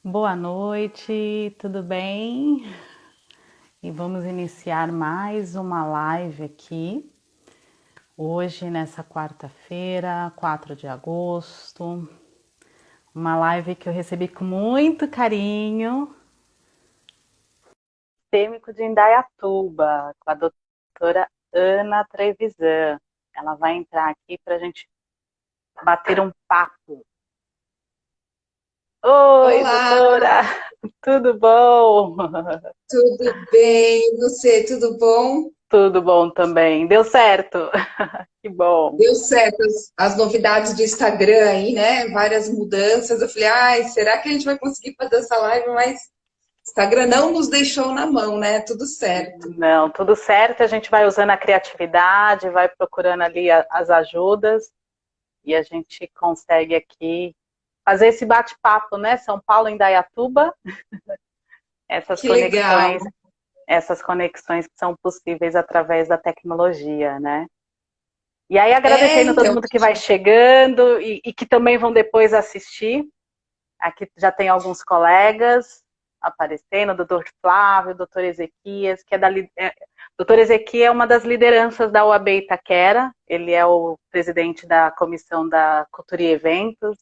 Boa noite, tudo bem? E vamos iniciar mais uma live aqui, hoje, nessa quarta-feira, 4 de agosto. Uma live que eu recebi com muito carinho, Sistêmico de Indaiatuba, com a doutora Ana Trevisan. Ela vai entrar aqui para a gente bater um papo. Oi, Olá, doutora, tudo bom? tudo bem? E você, tudo bom? Tudo bom também. Deu certo? Que bom. Deu certo as novidades do Instagram aí, né? Várias mudanças. Eu falei, ai, será que a gente vai conseguir fazer essa live? Mas o Instagram não nos deixou na mão, né? Tudo certo. Não, tudo certo. A gente vai usando a criatividade, vai procurando ali as ajudas e a gente consegue aqui fazer esse bate-papo, né? São Paulo, Indaiatuba, essas Que legal. conexões, essas conexões que são possíveis através da tecnologia, né? E aí É, agradecendo todo então, mundo que vai chegando e que também vão depois assistir. Aqui já tem alguns colegas aparecendo, o doutor Flávio, o doutor Ezequias, que é da. Doutor Ezequias é uma das lideranças da UAB Itaquera, ele é o presidente da comissão da Cultura e Eventos,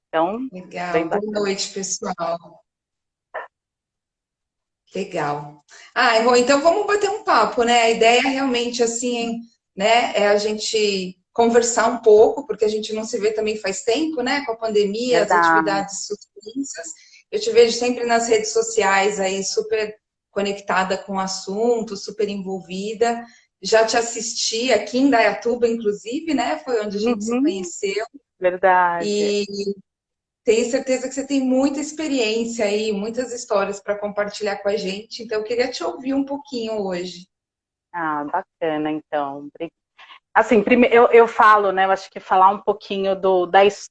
então, bem legal. Boa bacana. noite, pessoal. Legal. Ah, Rô, então vamos bater um papo, né? A ideia realmente, assim, né, é a gente conversar um pouco, porque a gente não se vê também faz tempo, né? Com a pandemia, as Verdade. atividades suspensas. Eu te vejo sempre nas redes sociais aí, super conectada com o assunto, super envolvida. Já te assisti aqui em Dayatuba, inclusive, né? Foi onde a gente se Uhum, conheceu. verdade. E tenho certeza que você tem muita experiência aí, muitas histórias para compartilhar com a gente, então eu queria te ouvir um pouquinho hoje. Ah, bacana, então. Assim, eu falo, né? Eu acho que falar um pouquinho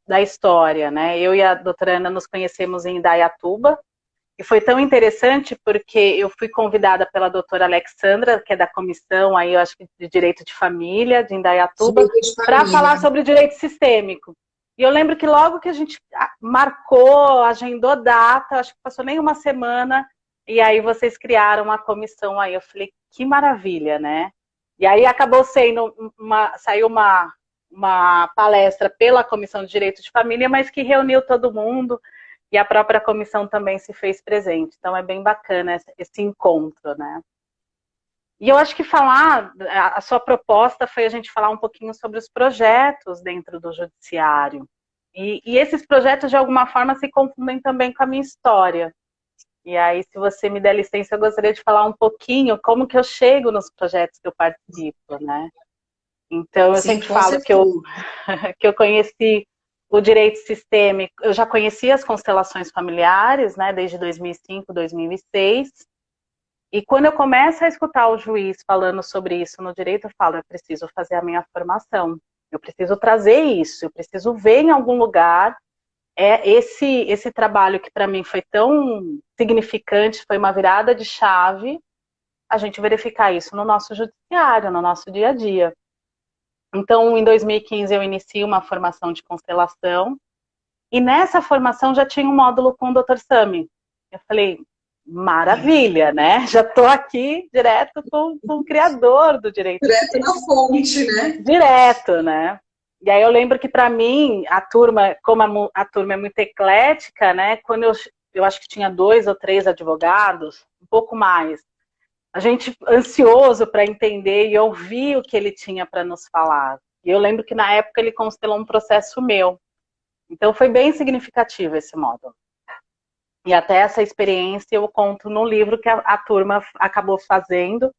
da história, né? Eu e a doutora Ana nos conhecemos em Indaiatuba. E foi tão interessante porque eu fui convidada pela doutora Alexandra, que é da comissão, aí eu acho que de Direito de Família, de Indaiatuba, Direito de para falar família. sobre direito sistêmico. E eu lembro que logo que a gente marcou, agendou data, acho que passou nem uma semana, e aí vocês criaram uma comissão aí. Eu falei, que maravilha, né? E aí acabou saiu uma palestra pela Comissão de Direito de Família, mas que reuniu todo mundo, e a própria comissão também se fez presente. Então é bem bacana esse encontro, né? E eu acho que a sua proposta foi a gente falar um pouquinho sobre os projetos dentro do judiciário. E esses projetos, de alguma forma, se confundem também com a minha história. E aí, se você me der licença, eu gostaria de falar um pouquinho como que eu chego nos projetos que eu participo, né? Então, eu Sim, sempre com falo certeza. que eu conheci o direito sistêmico, eu já conhecia as constelações familiares, né, desde 2005, 2006, e quando eu começo a escutar o juiz falando sobre isso no direito, eu falo, eu preciso fazer a minha formação, eu preciso trazer isso, eu preciso ver em algum lugar esse trabalho que para mim foi tão significante, foi uma virada de chave, a gente verificar isso no nosso judiciário, no nosso dia a dia. Então, em 2015, eu inicio uma formação de constelação, e nessa formação já tinha um módulo com o Dr. Sami. Eu falei, maravilha, né? Já estou aqui direto com o criador do direito Direto na sistêmico. fonte, né? Direto, né? E aí eu lembro que para mim, a turma, como a turma é muito eclética, né? Quando eu acho que tinha 2 ou 3 advogados, um pouco mais, a gente ansioso para entender e ouvir o que ele tinha para nos falar. E eu lembro que na época ele constelou um processo meu. Então foi bem significativo esse módulo. E até essa experiência eu conto no livro que a turma acabou fazendo,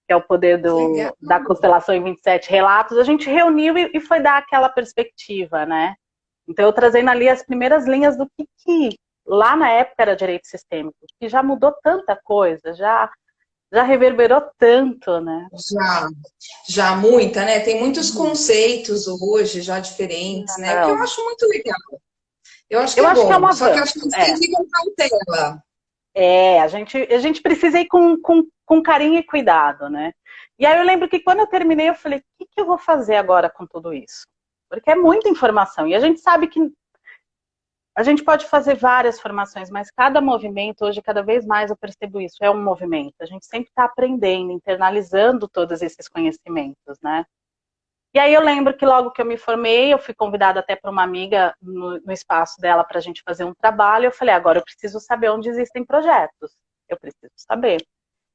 que é o poder Que legal. da constelação em 27 relatos. A gente reuniu e foi dar aquela perspectiva, né? Então eu trazendo ali as primeiras linhas do que lá na época era direito sistêmico, que já mudou tanta coisa, já reverberou tanto, né? Já, já muita, né? Tem muitos Uhum. conceitos hoje já diferentes, né? O que eu Não, acho muito legal. Eu acho que eu é acho que é um bom, só que eu acho que avanço. a gente tem que ir com cautela. A gente precisa ir com carinho e cuidado, né? E aí eu lembro que quando eu terminei, eu falei, o que eu vou fazer agora com tudo isso? Porque é muita informação. E a gente sabe que A gente pode fazer várias formações, mas cada movimento, hoje, cada vez mais eu percebo isso, é um movimento. A gente sempre está aprendendo, internalizando todos esses conhecimentos, né? E aí eu lembro que logo que eu me formei, eu fui convidada até por uma amiga no espaço dela para a gente fazer um trabalho. Eu falei, agora eu preciso saber onde existem projetos. Eu preciso saber.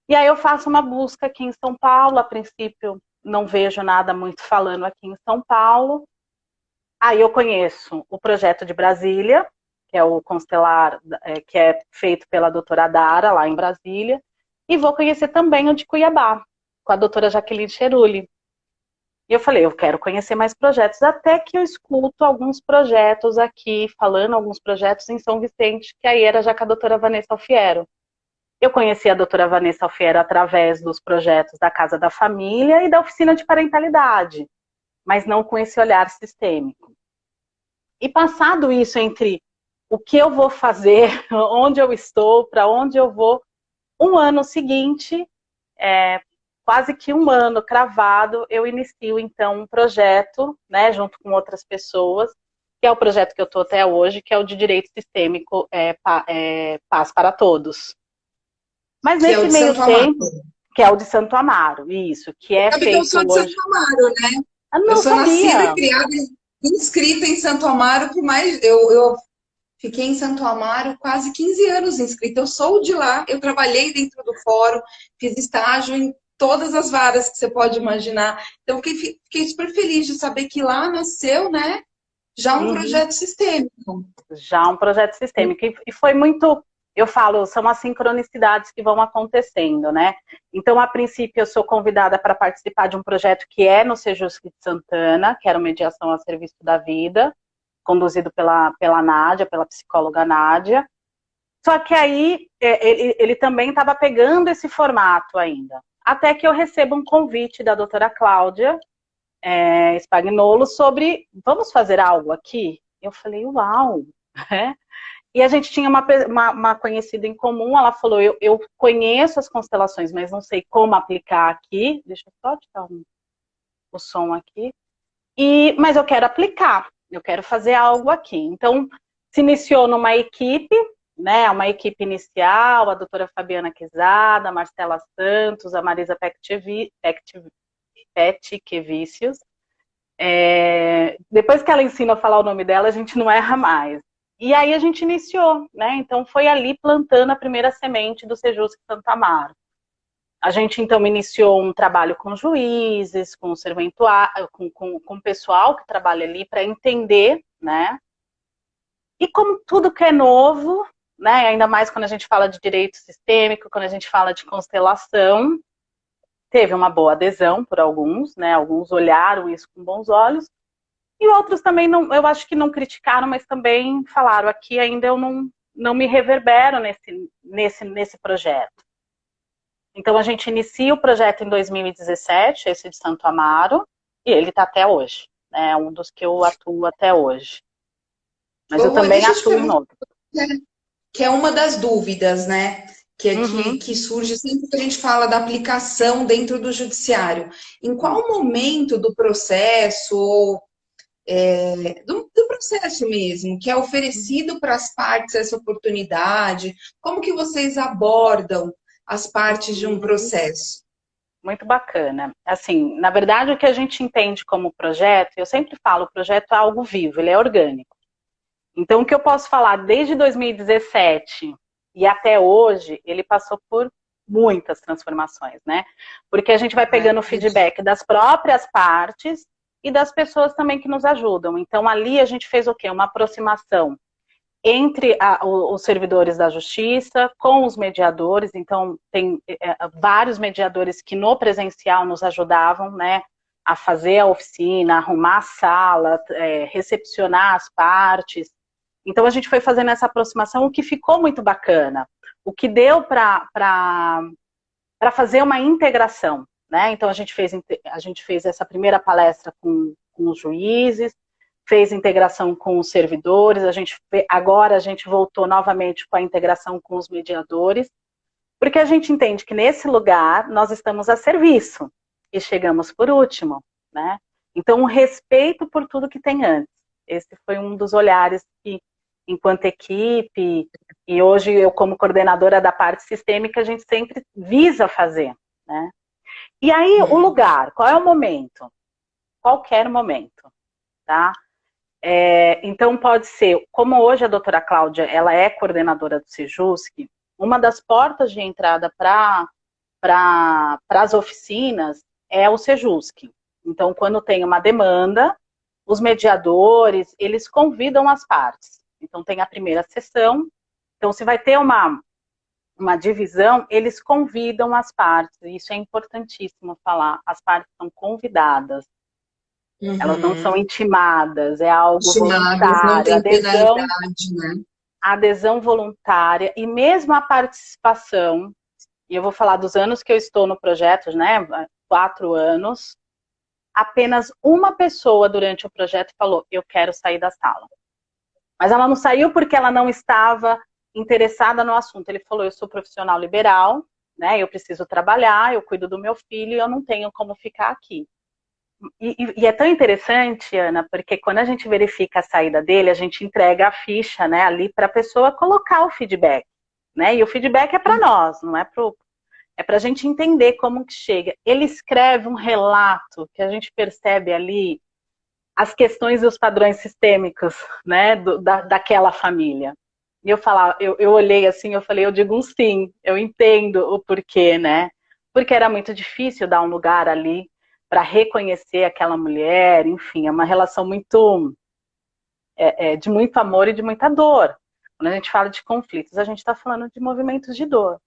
E aí eu faço uma busca aqui em São Paulo. A princípio, não vejo nada muito falando aqui em São Paulo. Aí eu conheço o projeto de Brasília, que é o Constelar, que é feito pela doutora Dara, lá em Brasília. E vou conhecer também o de Cuiabá, com a doutora Jaqueline Cheruli. E eu falei, eu quero conhecer mais projetos, até que eu escuto alguns projetos aqui, falando alguns projetos em São Vicente, que aí era já com a doutora Vanessa Alfiero. Eu conheci a doutora Vanessa Alfiero através dos projetos da Casa da Família e da Oficina de Parentalidade, mas não com esse olhar sistêmico. E passado isso entre o que eu vou fazer, onde eu estou, para onde eu vou, um ano seguinte, quase que um ano cravado, eu inicio então um projeto, né, junto com outras pessoas, que é o projeto que eu estou até hoje, que é o de Direito Sistêmico, Paz para Todos. Mas Que é o nesse de meio Santo Amaro. tempo, que é o de Santo Amaro, isso, que é Sabe que eu feito sou de hoje. Santo Amaro, né? Ah, Eu não sou nascida sabia. e criada, inscrita em Santo Amaro por mais. Eu fiquei em Santo Amaro quase 15 anos inscrita. Eu sou de lá, eu trabalhei dentro do fórum, fiz estágio em todas as varas que você pode imaginar. Então, fiquei super feliz de saber que lá nasceu, né? Já um Uhum. projeto sistêmico. Já um projeto sistêmico. E foi muito, eu falo, são as sincronicidades que vão acontecendo, né? Então, a princípio, eu sou convidada para participar de um projeto que é no Sejusc de Santana, que era o Mediação a Serviço da Vida, conduzido pela Nádia, pela psicóloga Nádia. Só que aí, ele também estava pegando esse formato ainda. Até que eu recebo um convite da doutora Cláudia Spagnolo sobre, vamos fazer algo aqui? Eu falei, uau! E a gente tinha uma conhecida em comum, ela falou, eu conheço as constelações, mas não sei como aplicar aqui. Deixa eu só tirar o som aqui. Mas eu quero aplicar, eu quero fazer algo aqui. Então, se iniciou numa equipe, né, uma equipe inicial, a doutora Fabiana Quezada, a Marcela Santos, a Marisa Petquevicius. Depois que ela ensina a falar o nome dela, a gente não erra mais. E aí a gente iniciou, né? Então foi ali plantando a primeira semente do Sejusc Santo Amaro. A gente então iniciou um trabalho com juízes, com serventuário, com o pessoal que trabalha ali para entender, né? E como tudo que é novo, né? Ainda mais quando a gente fala de direito sistêmico, quando a gente fala de constelação, teve uma boa adesão por alguns, né? Alguns olharam isso com bons olhos. E outros também, não, eu acho que não criticaram, mas também falaram, aqui ainda eu não me reverbero nesse projeto. Então, a gente inicia o projeto em 2017, esse de Santo Amaro, e ele está até hoje. É um dos que eu atuo até hoje. Mas eu também atuo em outro. Que é uma das dúvidas, né? Uhum. Que surge sempre que a gente fala da aplicação dentro do judiciário. Em qual momento do processo, ou do processo mesmo, que é oferecido para as partes essa oportunidade? Como que vocês abordam as partes de um processo? Muito bacana. Assim, na verdade, o que a gente entende como projeto, eu sempre falo, o projeto é algo vivo, ele é orgânico. Então, o que eu posso falar, desde 2017 e até hoje, ele passou por muitas transformações, né? Porque a gente vai pegando o feedback das próprias partes e das pessoas também que nos ajudam. Então, ali a gente fez o quê? Uma aproximação entre os servidores da justiça com os mediadores. Então, tem vários mediadores que no presencial nos ajudavam, né? A fazer a oficina, arrumar a sala, recepcionar as partes. Então, a gente foi fazendo essa aproximação, o que ficou muito bacana. O que deu para fazer uma integração, né? Então, a gente fez essa primeira palestra com os juízes, fez integração com os servidores, agora a gente voltou novamente com a integração com os mediadores, porque a gente entende que nesse lugar nós estamos a serviço e chegamos por último, né? Então, o respeito por tudo que tem antes. Esse foi um dos olhares enquanto equipe, e hoje eu como coordenadora da parte sistêmica, a gente sempre visa fazer, né? E aí o lugar, qual é o momento? Qualquer momento, tá? Então pode ser, como hoje a doutora Cláudia, ela é coordenadora do Sejusc, uma das portas de entrada para as oficinas é o Sejusc. Então, quando tem uma demanda, os mediadores, eles convidam as partes. Então, tem a primeira sessão. Então, se vai ter uma divisão, eles convidam as partes. Isso é importantíssimo falar. As partes são convidadas. Elas não são intimadas, é algo Intimadas, não voluntário. tem penalidade, né? Adesão voluntária e mesmo a participação, e eu vou falar dos anos que eu estou no projeto, né? 4 anos, apenas uma pessoa durante o projeto falou, eu quero sair da sala. Mas ela não saiu porque ela não estava interessada no assunto. Ele falou, eu sou profissional liberal, né? Eu preciso trabalhar, eu cuido do meu filho e eu não tenho como ficar aqui. E é tão interessante, Ana, porque quando a gente verifica a saída dele, a gente entrega a ficha, né, ali para a pessoa colocar o feedback, né? E o feedback é para nós, não é para a gente entender como que chega. Ele escreve um relato que a gente percebe ali as questões e os padrões sistêmicos, né, daquela família. E eu olhei assim, eu falei, eu digo um sim, eu entendo o porquê, né? Porque era muito difícil dar um lugar ali para reconhecer aquela mulher, enfim, é uma relação muito de muito amor e de muita dor. Quando a gente fala de conflitos, a gente está falando de movimentos de dor.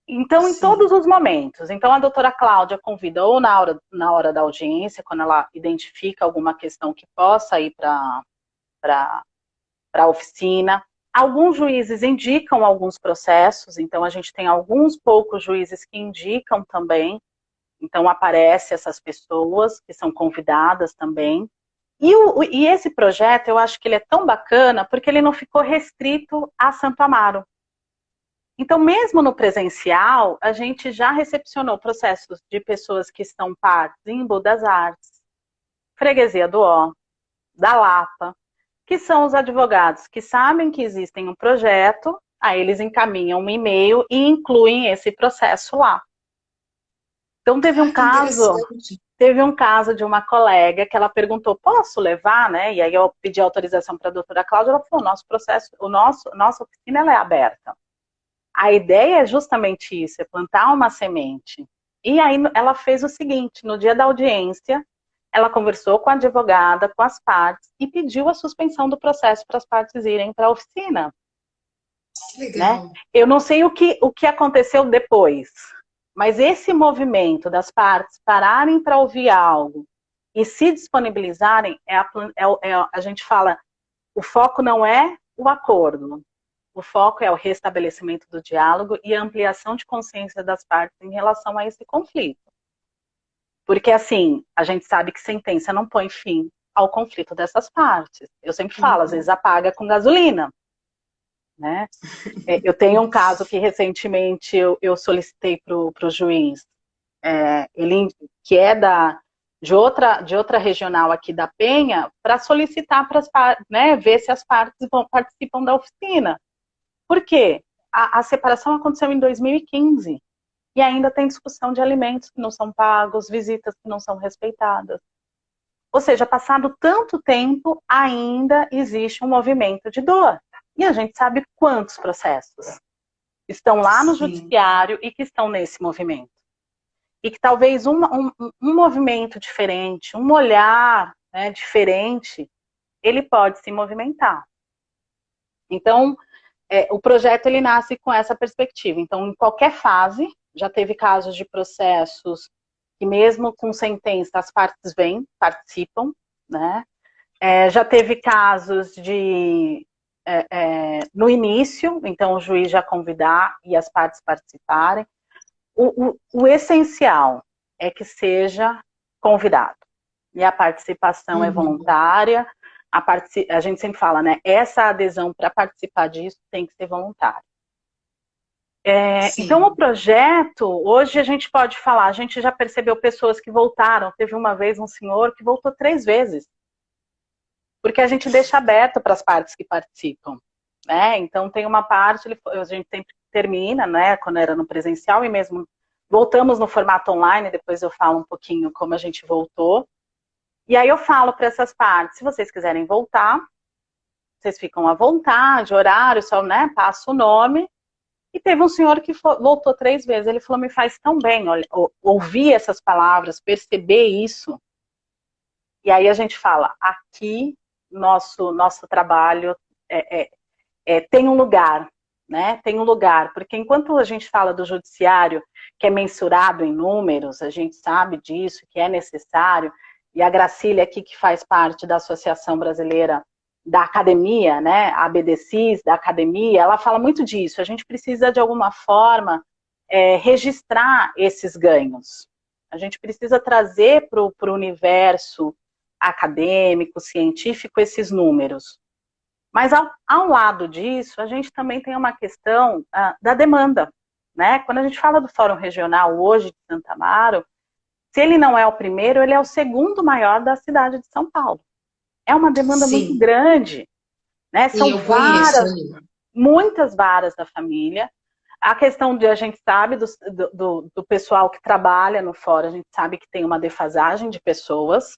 Então, em todos os momentos. Então, a doutora Cláudia convida ou na hora da audiência, quando ela identifica alguma questão que possa ir para a oficina. Alguns juízes indicam alguns processos, então a gente tem alguns poucos juízes que indicam também. Então, aparecem essas pessoas que são convidadas também. E esse projeto, eu acho que ele é tão bacana porque ele não ficou restrito a Santo Amaro. Então, mesmo no presencial, a gente já recepcionou processos de pessoas que estão partes em Embu das Artes, Freguesia do Ó, da Lapa, que são os advogados que sabem que existem um projeto, aí eles encaminham um e-mail e incluem esse processo lá. Então, teve um caso de uma colega que ela perguntou, posso levar, né? E aí eu pedi autorização para a doutora Cláudia, ela falou, nossa oficina ela é aberta. A ideia é justamente isso, é plantar uma semente. E aí ela fez o seguinte, no dia da audiência, ela conversou com a advogada, com as partes, e pediu a suspensão do processo para as partes irem para a oficina. Legal. Né? Eu não sei o que aconteceu depois, mas esse movimento das partes pararem para ouvir algo e se disponibilizarem, a gente fala, o foco não é o acordo, o foco é o restabelecimento do diálogo e a ampliação de consciência das partes em relação a esse conflito. Porque, assim, a gente sabe que sentença não põe fim ao conflito dessas partes. Eu sempre falo, às vezes apaga com gasolina. Né? Eu tenho um caso que recentemente eu solicitei para o juiz, ele que é de outra regional aqui da Penha, para solicitar para as partes, né, ver se as partes participam da oficina. Por quê? A separação aconteceu em 2015 e ainda tem discussão de alimentos que não são pagos, visitas que não são respeitadas. Ou seja, passado tanto tempo, ainda existe um movimento de dor. E a gente sabe quantos processos estão lá no judiciário e que estão nesse movimento. E que talvez um movimento diferente, um olhar, né, diferente, ele pode se movimentar. Então, o projeto ele nasce com essa perspectiva. Então, em qualquer fase, já teve casos de processos que mesmo com sentença as partes vêm, participam, né? Já teve casos de no início, então o juiz já convidar e as partes participarem. O essencial é que convidado. E a participação é voluntária. A gente sempre fala, né? Essa adesão para participar disso tem que ser voluntária. Então, o projeto, hoje a gente pode falar, a gente já percebeu pessoas que voltaram. Teve uma vez um senhor que voltou 3 vezes. porque a gente deixa aberto para as partes que participam, né? Então tem uma parte, a gente sempre termina, né, quando era no presencial, e mesmo voltamos no formato online, depois eu falo um pouquinho como a gente voltou. E aí eu falo para essas partes, se vocês quiserem voltar, vocês ficam à vontade, horário, só, né, passa o nome. E teve um senhor que voltou 3 vezes, ele falou, me faz tão bem ouvir essas palavras, perceber isso. E aí a gente fala, aqui nosso trabalho tem um lugar, né? Tem um lugar, porque enquanto a gente fala do judiciário, que é mensurado em números, a gente sabe disso, que é necessário, e a Gracília aqui, que faz parte da Associação Brasileira da Academia, né, a ABDCIS, da Academia, ela fala muito disso, a gente precisa de alguma forma registrar esses ganhos, a gente precisa trazer para o universo acadêmico, científico, esses números. Mas ao lado disso, a gente também tem uma questão da demanda, né? Quando a gente fala do Fórum Regional hoje de Santa Amaro, se ele não é o primeiro, ele é o segundo maior da cidade de São Paulo. É uma demanda muito Sim, grande, né? sim, São eu conheço. muitas varas da família. A questão de a gente sabe do pessoal que trabalha no fórum, a gente sabe que tem uma defasagem de pessoas.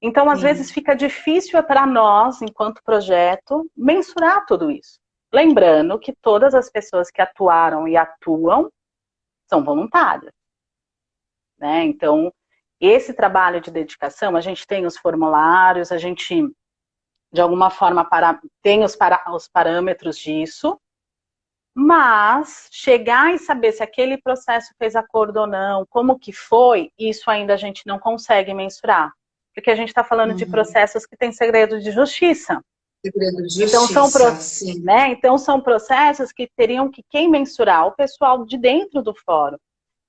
Então, às vezes, Sim. fica difícil para nós, enquanto projeto, mensurar tudo isso. Lembrando que todas as pessoas que atuaram e atuam são voluntárias, né? Então, esse trabalho de dedicação, a gente tem os formulários, a gente, de alguma forma, tem os parâmetros disso, mas chegar e saber se aquele processo fez acordo ou não, como que foi, isso ainda a gente não consegue mensurar. Porque a gente está falando de Uhum. processos que têm segredo de justiça. Segredo de Então justiça, sim. né? Então são processos que teriam que quem mensurar? O pessoal de dentro do fórum.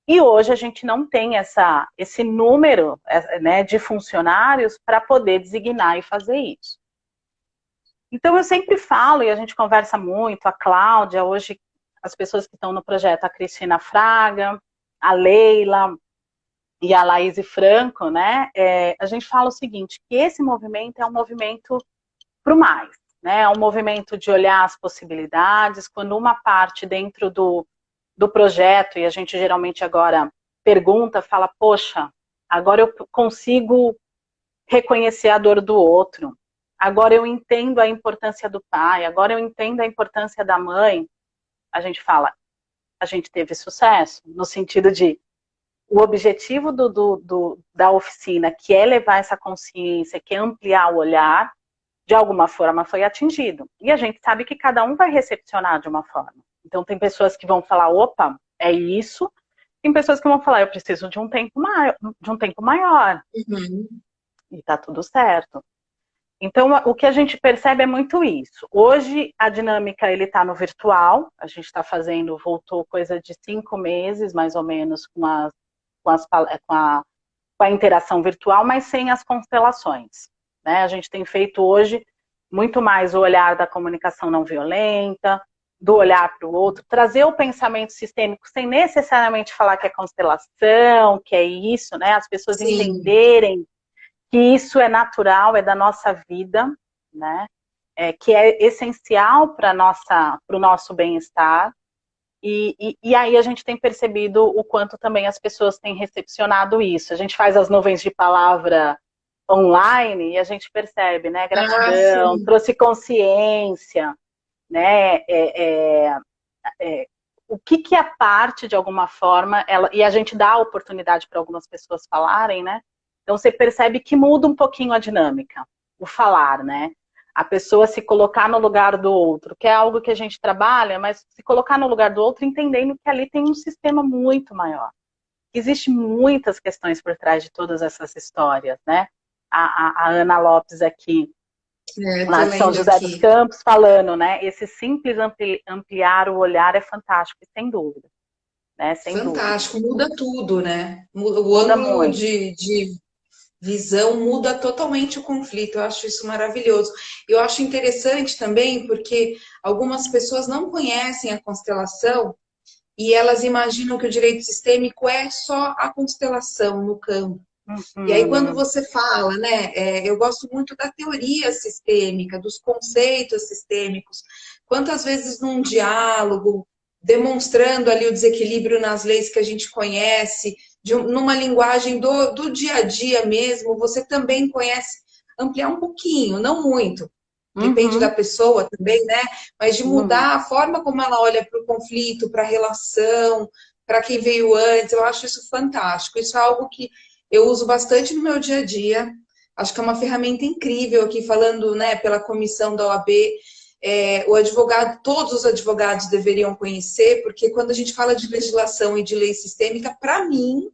E hoje a gente não tem esse número, né, de funcionários para poder designar e fazer isso. Então eu sempre falo, e a gente conversa muito, a Cláudia, hoje as pessoas que estão no projeto, a Cristina Fraga, a Leila e a Laís Franco, né? A gente fala o seguinte, que esse movimento é um movimento para o mais, né? É um movimento de olhar as possibilidades, quando uma parte dentro do projeto, e a gente geralmente agora pergunta, fala, poxa, agora eu consigo reconhecer a dor do outro, agora eu entendo a importância do pai, agora eu entendo a importância da mãe, a gente fala, a gente teve sucesso, no sentido de o objetivo da oficina, que é levar essa consciência, que é ampliar o olhar, de alguma forma foi atingido. E a gente sabe que cada um vai recepcionar de uma forma. Então tem pessoas que vão falar, opa, é isso, tem pessoas que vão falar, eu preciso de um tempo maior. Uhum. E tá tudo certo. Então, o que a gente percebe é muito isso. Hoje, a dinâmica, ele está no virtual, a gente está fazendo, voltou coisa de 5 meses, mais ou menos, com a interação virtual, mas sem as constelações, né? A gente tem feito hoje muito mais o olhar da comunicação não violenta, do olhar para o outro, trazer o pensamento sistêmico sem necessariamente falar que é constelação, que é isso, né? As pessoas Sim. entenderem que isso é natural, é da nossa vida, né? Que é essencial para o nosso bem-estar. E aí a gente tem percebido o quanto também as pessoas têm recepcionado isso. A gente faz as nuvens de palavra online e a gente percebe, né? Ah, Gratidão, sim. trouxe consciência, né? O que a parte, de alguma forma, e a gente dá a oportunidade para algumas pessoas falarem, né? Então você percebe que muda um pouquinho a dinâmica, o falar, né? A pessoa se colocar no lugar do outro, que é algo que a gente trabalha, mas se colocar no lugar do outro entendendo que ali tem um sistema muito maior. Existem muitas questões por trás de todas essas histórias, né? A Ana Lopes aqui, Tô lá de São lendo José dos aqui. Campos, falando, né? Esse simples ampliar o olhar é fantástico, sem dúvida, né? Sem dúvida. Fantástico, muda tudo, né? O Muda ângulo muito. de visão muda totalmente o conflito. Eu acho isso maravilhoso. Eu acho interessante também porque algumas pessoas não conhecem a constelação e elas imaginam que o direito sistêmico é só a constelação no campo, E aí, quando Uhum. você fala, né, eu gosto muito da teoria sistêmica, dos conceitos sistêmicos. Quantas vezes num diálogo, demonstrando ali o desequilíbrio nas leis que a gente conhece, numa linguagem do dia a dia mesmo, você também conhece, ampliar um pouquinho, não muito. Depende da Uhum. pessoa também, né? Mas de Uhum. mudar a forma como ela olha para o conflito, para a relação, para quem veio antes, eu acho isso fantástico. Isso é algo que eu uso bastante no meu dia a dia. Acho que é uma ferramenta incrível aqui, falando, né, pela comissão da OAB. O advogado, todos os advogados deveriam conhecer, porque quando a gente fala de legislação e de lei sistêmica, para mim,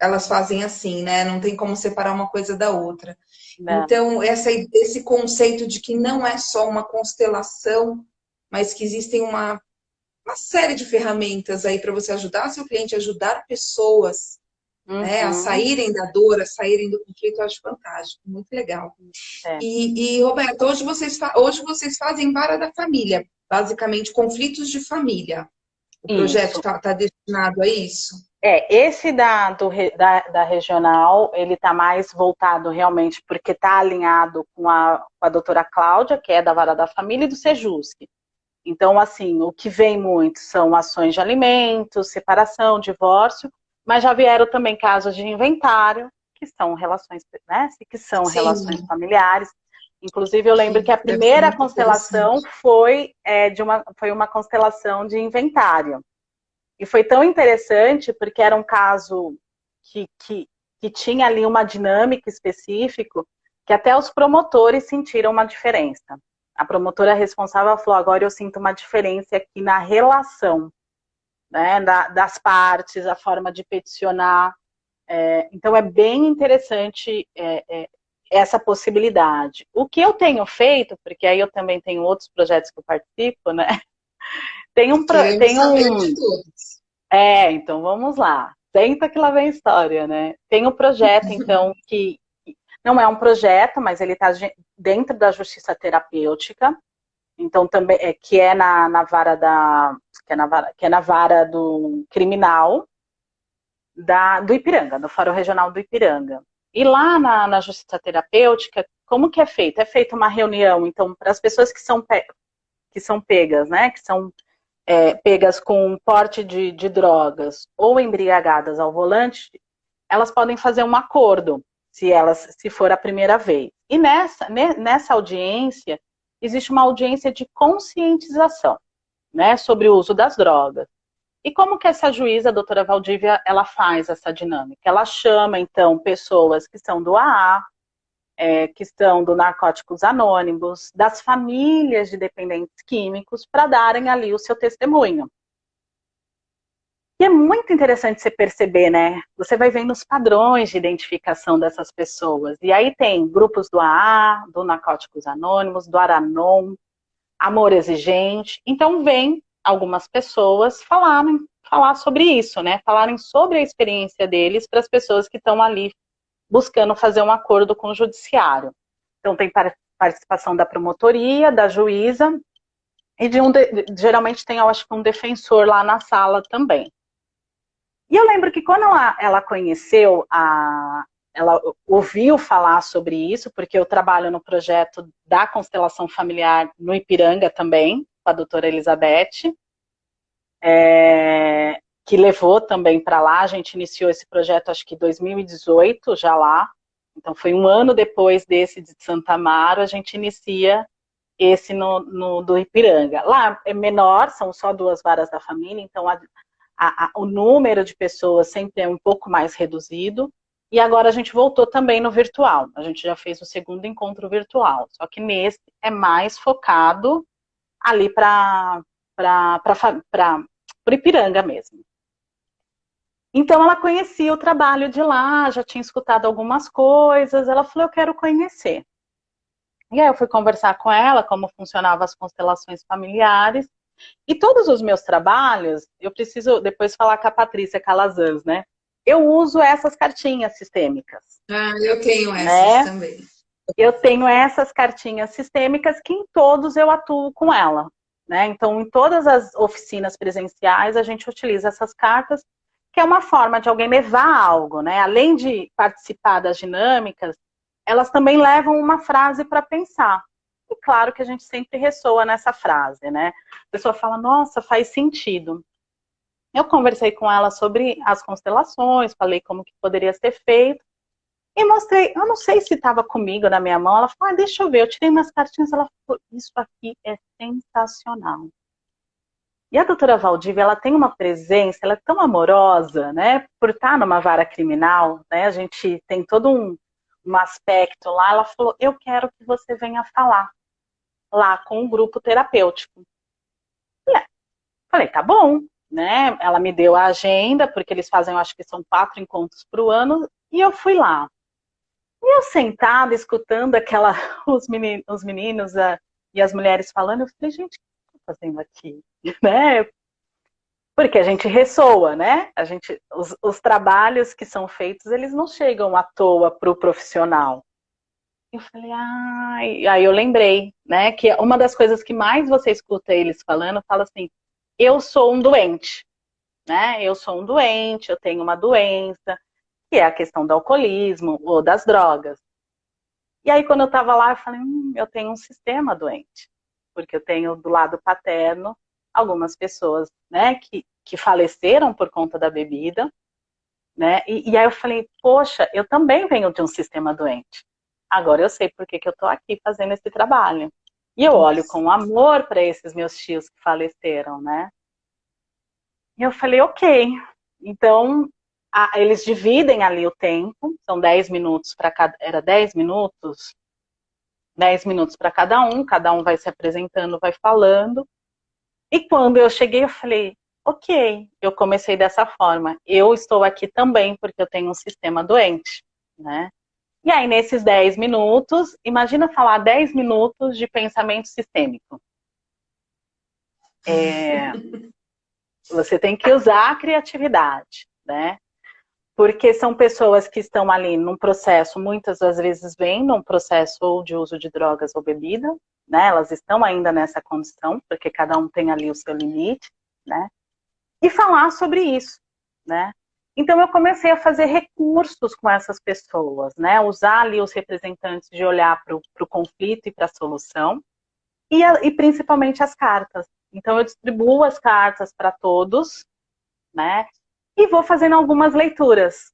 elas fazem assim, né? Não tem como separar uma coisa da outra. Né? Então, esse conceito de que não é só uma constelação, mas que existem uma série de ferramentas aí para você ajudar seu cliente, ajudar pessoas, né, a Uhum. saírem da dor, a saírem do conflito, eu acho fantástico, muito legal. É. E Roberto, hoje vocês fazem vara da família, basicamente conflitos de família. O projeto Isso. está destinado a isso? Esse da regional, ele está mais voltado realmente porque está alinhado com a doutora Cláudia, que é da Vara da Família, e do Sejusc. Então, assim, o que vem muito são ações de alimentos, separação, divórcio, mas já vieram também casos de inventário, que são relações, né, que são relações Sim, familiares. Inclusive, eu lembro que a deve ser primeira muito constelação interessante. foi uma constelação de inventário. E foi tão interessante porque era um caso que, que, que tinha ali uma dinâmica específica que até os promotores sentiram uma diferença. A promotora responsável falou, agora eu sinto uma diferença aqui na relação, né, das partes, a forma de peticionar. Então é bem interessante essa possibilidade. O que eu tenho feito, porque aí eu também tenho outros projetos que eu participo, né? Tem um, Queremos tem saber de um, todos. então vamos lá. Senta que lá vem a história, né? Tem um projeto, então, que não é um projeto, mas ele está dentro da justiça terapêutica, então também que é na vara da que é na vara do criminal do Ipiranga, do Fórum Regional do Ipiranga. E lá na justiça terapêutica, como que é feito? É feita uma reunião, então, para as pessoas que são pegas, né? Que são pegas com porte de drogas ou embriagadas ao volante, elas podem fazer um acordo, se for a primeira vez. E nessa audiência, existe uma audiência de conscientização, né, sobre o uso das drogas. E como que essa juíza, a doutora Valdívia, ela faz essa dinâmica? Ela chama, então, pessoas que são do AA, que são do Narcóticos Anônimos, das famílias de dependentes químicos, para darem ali o seu testemunho. E é muito interessante você perceber, né? Você vai vendo os padrões de identificação dessas pessoas. E aí tem grupos do AA, do Narcóticos Anônimos, do Aranon, Amor Exigente. Então vem algumas pessoas falar sobre isso, né? Falarem sobre a experiência deles para as pessoas que estão ali buscando fazer um acordo com o judiciário. Então tem participação da promotoria, da juíza e geralmente tem, eu acho que um defensor lá na sala também. E eu lembro que quando ela conheceu ela ouviu falar sobre isso, porque eu trabalho no projeto da constelação familiar no Ipiranga também, com a doutora Elizabeth, que levou também para lá. A gente iniciou esse projeto, acho que em 2018, já lá. Então, foi um ano depois desse de Santa Amaro, a gente inicia esse no do Ipiranga. Lá é menor, são só 2 varas da família, então o número de pessoas sempre é um pouco mais reduzido. E agora a gente voltou também no virtual. A gente já fez o segundo encontro virtual. Só que nesse é mais focado ali para o Ipiranga mesmo. Então ela conhecia o trabalho de lá, já tinha escutado algumas coisas. Ela falou, eu quero conhecer. E aí eu fui conversar com ela como funcionavam as constelações familiares. E todos os meus trabalhos, eu preciso depois falar com a Patrícia Calazans, né? Eu uso essas cartinhas sistêmicas, Ah, eu tenho essas né? também. Eu tenho essas cartinhas sistêmicas que em todos eu atuo com ela, né? Então, em todas as oficinas presenciais, a gente utiliza essas cartas que é uma forma de alguém levar algo, né? Além de participar das dinâmicas, elas também levam uma frase para pensar. E claro que a gente sempre ressoa nessa frase, né? A pessoa fala, nossa, faz sentido. Eu conversei com ela sobre as constelações, falei como que poderia ser feito, e mostrei, eu não sei se estava comigo na minha mão, ela falou, deixa eu ver, eu tirei umas cartinhas, ela falou, isso aqui é sensacional. E a doutora Valdívia, ela tem uma presença, ela é tão amorosa, né, por estar numa vara criminal, né, a gente tem todo um aspecto lá, ela falou, eu quero que você venha falar lá com o grupo terapêutico. Falei, tá bom, né, ela me deu a agenda, porque eles fazem, eu acho que são 4 encontros por ano, e eu fui lá. E eu sentada, escutando os meninos e as mulheres falando, eu falei, gente, o que eu tô fazendo aqui? Né? Porque a gente ressoa, né? Os trabalhos que são feitos, eles não chegam à toa para o profissional. Eu falei, aí eu lembrei, né? Que uma das coisas que mais você escuta eles falando, fala assim, eu sou um doente, né? Eu sou um doente, eu tenho uma doença, que é a questão do alcoolismo ou das drogas. E aí, quando eu estava lá, eu falei, eu tenho um sistema doente. Porque eu tenho do lado paterno algumas pessoas, né, que faleceram por conta da bebida, né? E aí eu falei, poxa, eu também venho de um sistema doente. Agora eu sei por que eu estou aqui fazendo esse trabalho. E eu olho com amor para esses meus tios que faleceram, né? E eu falei, ok. Então, eles dividem ali o tempo, são 10 minutos para cada. Era 10 minutos? 10 minutos para cada um vai se apresentando, vai falando. E quando eu cheguei, eu falei, ok, eu comecei dessa forma. Eu estou aqui também porque eu tenho um sistema doente, né? E aí, nesses 10 minutos, imagina falar 10 minutos de pensamento sistêmico. Você tem que usar a criatividade, né? Porque são pessoas que estão ali num processo, muitas das vezes vêm num processo ou de uso de drogas ou bebida, né? Elas estão ainda nessa condição, porque cada um tem ali o seu limite, né? E falar sobre isso, né? Então eu comecei a fazer recursos com essas pessoas, né? Usar ali os representantes de olhar para o conflito e para a solução, e principalmente as cartas. Então eu distribuo as cartas para todos, né? E vou fazendo algumas leituras.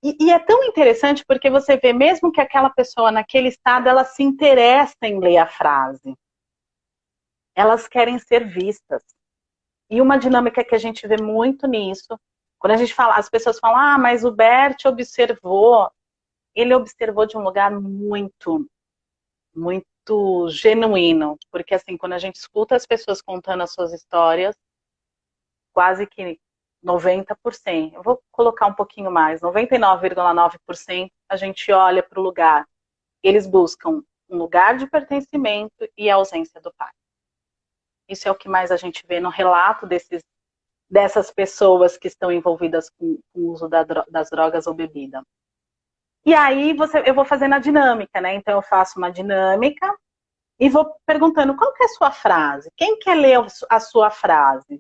E é tão interessante porque você vê, mesmo que aquela pessoa naquele estado, ela se interessa em ler a frase. Elas querem ser vistas. E uma dinâmica que a gente vê muito nisso, quando a gente fala, as pessoas falam, mas o Bert observou, ele observou de um lugar muito, muito genuíno. Porque assim, quando a gente escuta as pessoas contando as suas histórias, quase que 90%, eu vou colocar um pouquinho mais, 99,9% a gente olha para o lugar. Eles buscam um lugar de pertencimento e a ausência do pai. Isso é o que mais a gente vê no relato dessas pessoas que estão envolvidas com o uso das drogas ou bebida. E aí eu vou fazendo a dinâmica, né? Então eu faço uma dinâmica e vou perguntando qual que é a sua frase? Quem quer ler a sua frase?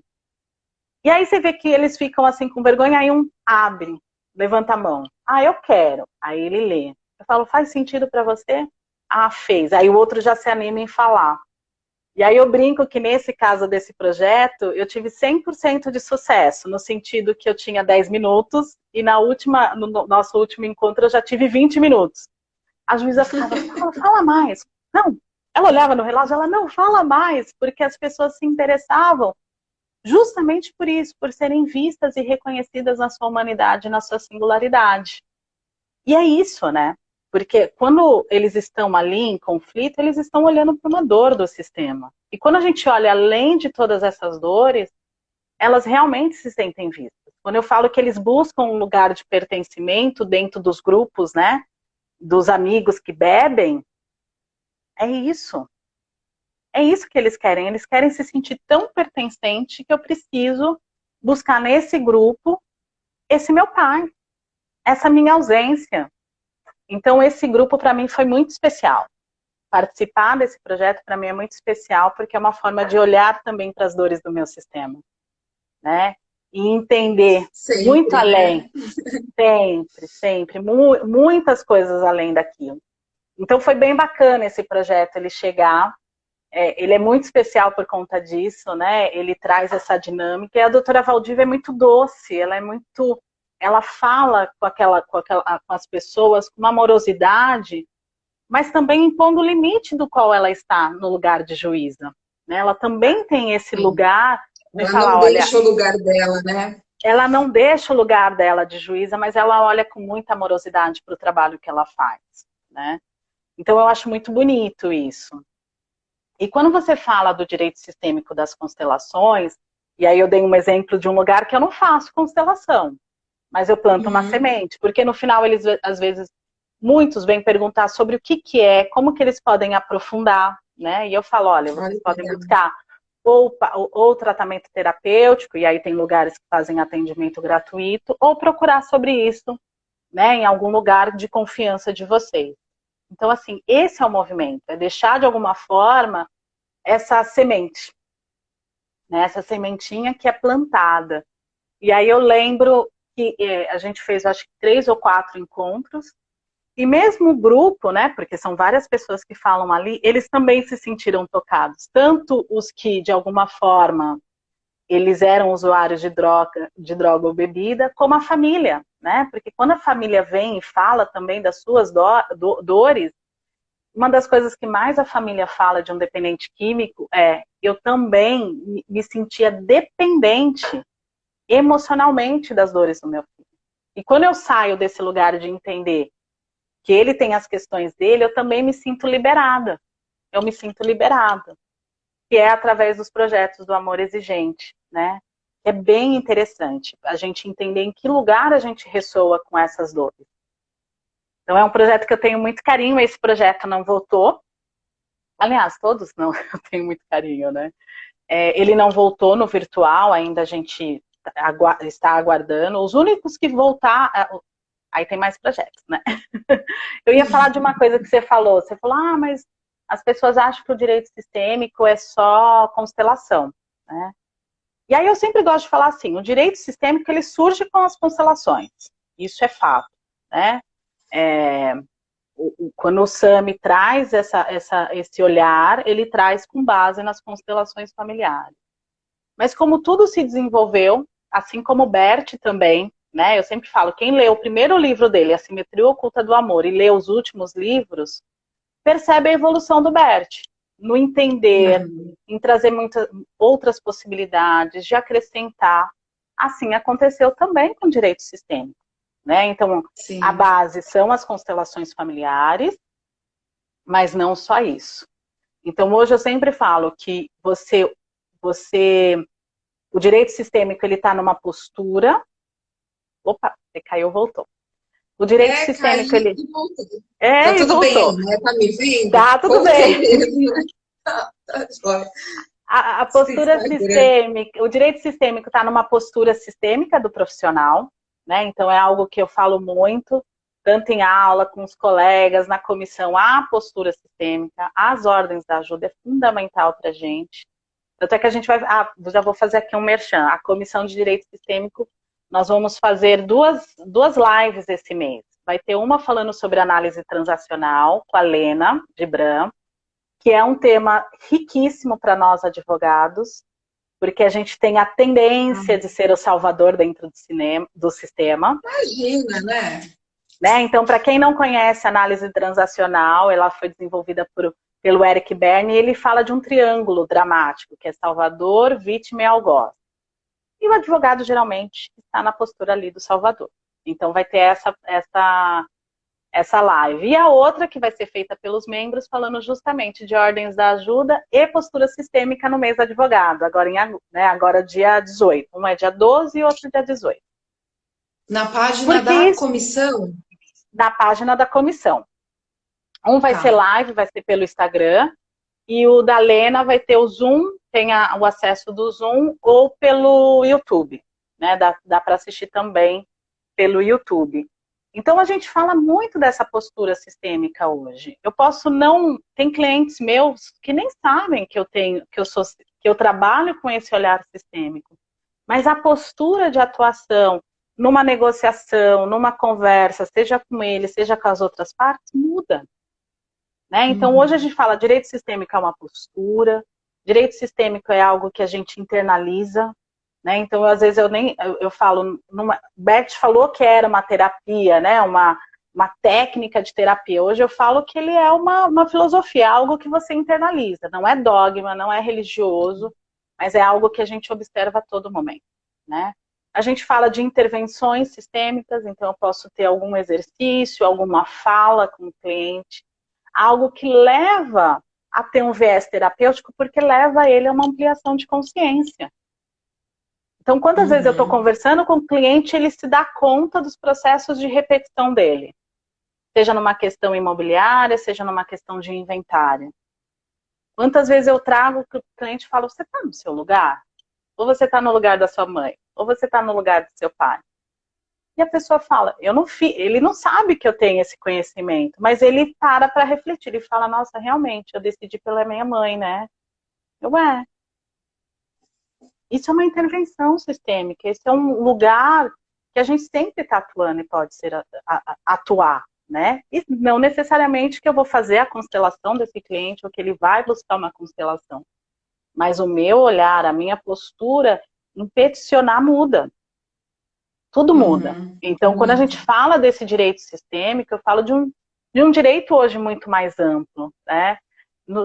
E aí você vê que eles ficam assim com vergonha, aí um abre, levanta a mão. Eu quero. Aí ele lê. Eu falo, faz sentido para você? Fez. Aí o outro já se anima em falar. E aí eu brinco que nesse caso desse projeto, eu tive 100% de sucesso, no sentido que eu tinha 10 minutos e no nosso último encontro eu já tive 20 minutos. A juíza ficava, fala mais. Não, ela olhava no relógio, ela não, fala mais, porque as pessoas se interessavam justamente por isso, por serem vistas e reconhecidas na sua humanidade, na sua singularidade. E é isso, né? Porque quando eles estão ali em conflito, eles estão olhando para uma dor do sistema. E quando a gente olha além de todas essas dores, elas realmente se sentem vistas. Quando eu falo que eles buscam um lugar de pertencimento dentro dos grupos, né? Dos amigos que bebem, é isso. É isso que eles querem. Eles querem se sentir tão pertencente que eu preciso buscar nesse grupo esse meu pai, essa minha ausência. Então, esse grupo, para mim, foi muito especial. Participar desse projeto, para mim, é muito especial, porque é uma forma de olhar também para as dores do meu sistema, né? e entender muito Sempre, além, né? sempre, sempre, muitas coisas além daquilo. Então foi bem bacana esse projeto, ele chegar, ele é muito especial por conta disso, né? Ele traz essa dinâmica, e a doutora Valdívia é muito doce, ela fala com as pessoas com uma amorosidade, mas também impondo o limite do qual ela está no lugar de juíza, né? Ela também tem esse Sim. lugar de Ela falar, não olha, deixa o lugar dela, né? ela não deixa o lugar dela de juíza, mas ela olha com muita amorosidade para o trabalho que ela faz, né? Então eu acho muito bonito isso. E quando você fala do direito sistêmico das constelações, e aí eu dei um exemplo de um lugar que eu não faço constelação, mas eu planto uma Uhum. semente, porque no final eles, às vezes, muitos vêm perguntar sobre o que que é, como que eles podem aprofundar, né? E eu falo, olha, Olha vocês que podem legal. buscar ou tratamento terapêutico, e aí tem lugares que fazem atendimento gratuito, ou procurar sobre isso, né, em algum lugar de confiança de vocês. Então, assim, esse é o movimento, é deixar de alguma forma essa semente, né, essa sementinha que é plantada. E aí eu lembro que a gente fez, acho que 3 ou 4 encontros, e mesmo o grupo, né, porque são várias pessoas que falam ali, eles também se sentiram tocados. Tanto os que, de alguma forma, eles eram usuários de droga ou bebida, como a família, né? Porque quando a família vem e fala também das suas dores, uma das coisas que mais a família fala de um dependente químico é: eu também me sentia dependente emocionalmente das dores do meu filho. E quando eu saio desse lugar de entender que ele tem as questões dele, eu também me sinto liberada. Eu me sinto liberada. Que é através dos projetos do Amor Exigente, né? É bem interessante a gente entender em que lugar a gente ressoa com essas dores. Então é um projeto que eu tenho muito carinho, esse projeto não voltou. Aliás, todos não, eu tenho muito carinho, né? Ele não voltou no virtual, ainda a gente está aguardando. Os únicos que voltar, aí tem mais projetos, né? Eu ia falar de uma coisa que você falou, mas as pessoas acham que o direito sistêmico é só constelação, né? E aí eu sempre gosto de falar assim, o direito sistêmico ele surge com as constelações, isso é fato, né? É, quando o Sami traz esse olhar, ele traz com base nas constelações familiares. Mas como tudo se desenvolveu, assim como o Bert também, né? Eu sempre falo, quem lê o primeiro livro dele, A Simetria Oculta do Amor, e lê os últimos livros, percebe a evolução do Bert, no entender, Uhum. em trazer muitas outras possibilidades, de acrescentar. Assim aconteceu também com o direito sistêmico, né? Então, a Sim. base são as constelações familiares, mas não só isso. Então, hoje eu sempre falo que você o direito sistêmico ele está numa postura. Opa, você caiu, voltou. O direito sistêmico Caí ele e voltei. Tá e tudo bem voltou. aí, né? Tá me vendo? Tá tudo Voltei bem. mesmo, né? Tá joia. A Esse postura Instagram. sistêmica, o direito sistêmico está numa postura sistêmica do profissional, né? Então é algo que eu falo muito, tanto em aula, com os colegas, na comissão, a postura sistêmica, as ordens da ajuda é fundamental para a gente. Tanto é que a gente vai. Já vou fazer aqui um merchan. A Comissão de Direito Sistêmico, nós vamos fazer duas lives esse mês. Vai ter uma falando sobre análise transacional com a Lena de Bram, que é um tema riquíssimo para nós advogados, porque a gente tem a tendência de ser o salvador dentro do sistema. Imagina, né? Né? Então, para quem não conhece a análise transacional, ela foi desenvolvida pelo Eric Berne e ele fala de um triângulo dramático, que é salvador, vítima e algoz. E o advogado geralmente está na postura ali do salvador. Então vai ter essa live. E a outra que vai ser feita pelos membros, falando justamente de ordens da ajuda e postura sistêmica no mês do advogado, agora dia 18. Um é dia 12 e outro dia 18. Na página Porque da isso, comissão. na página da comissão. Um vai ser Tá. live, vai ser pelo Instagram, e o da Lena vai ter o Zoom, tem o acesso do Zoom, ou pelo YouTube, né? Dá para assistir também pelo YouTube. Então a gente fala muito dessa postura sistêmica hoje. Eu posso não. Tem clientes meus que nem sabem que eu trabalho com esse olhar sistêmico. Mas a postura de atuação numa negociação, numa conversa, seja com ele, seja com as outras partes, muda. Né? Então, hoje a gente fala direito sistêmico é uma postura, direito sistêmico é algo que a gente internaliza, né? Então, às vezes eu falo, Bert falou que era uma terapia, né? Uma técnica de terapia. Hoje eu falo que ele é uma filosofia, algo que você internaliza, não é dogma, não é religioso, mas é algo que a gente observa a todo momento, né? A gente fala de intervenções sistêmicas, então eu posso ter algum exercício, alguma fala com o cliente, algo que leva a ter um viés terapêutico, porque leva ele a uma ampliação de consciência. Então, quantas vezes eu estou conversando com o cliente, ele se dá conta dos processos de repetição dele. Seja numa questão imobiliária, seja numa questão de inventário. Quantas vezes eu trago que o cliente fala, você está no seu lugar? Ou você está no lugar da sua mãe? Ou você está no lugar do seu pai? E a pessoa fala, ele não sabe que eu tenho esse conhecimento, mas ele para refletir e fala, nossa, realmente, eu decidi pela minha mãe, né? Isso é uma intervenção sistêmica, esse é um lugar que a gente sempre está atuando e pode ser atuar, né? E não necessariamente que eu vou fazer a constelação desse cliente ou que ele vai buscar uma constelação, mas o meu olhar, a minha postura em peticionar muda. Tudo muda. Então, quando a gente fala desse direito sistêmico, eu falo de um direito hoje muito mais amplo, né?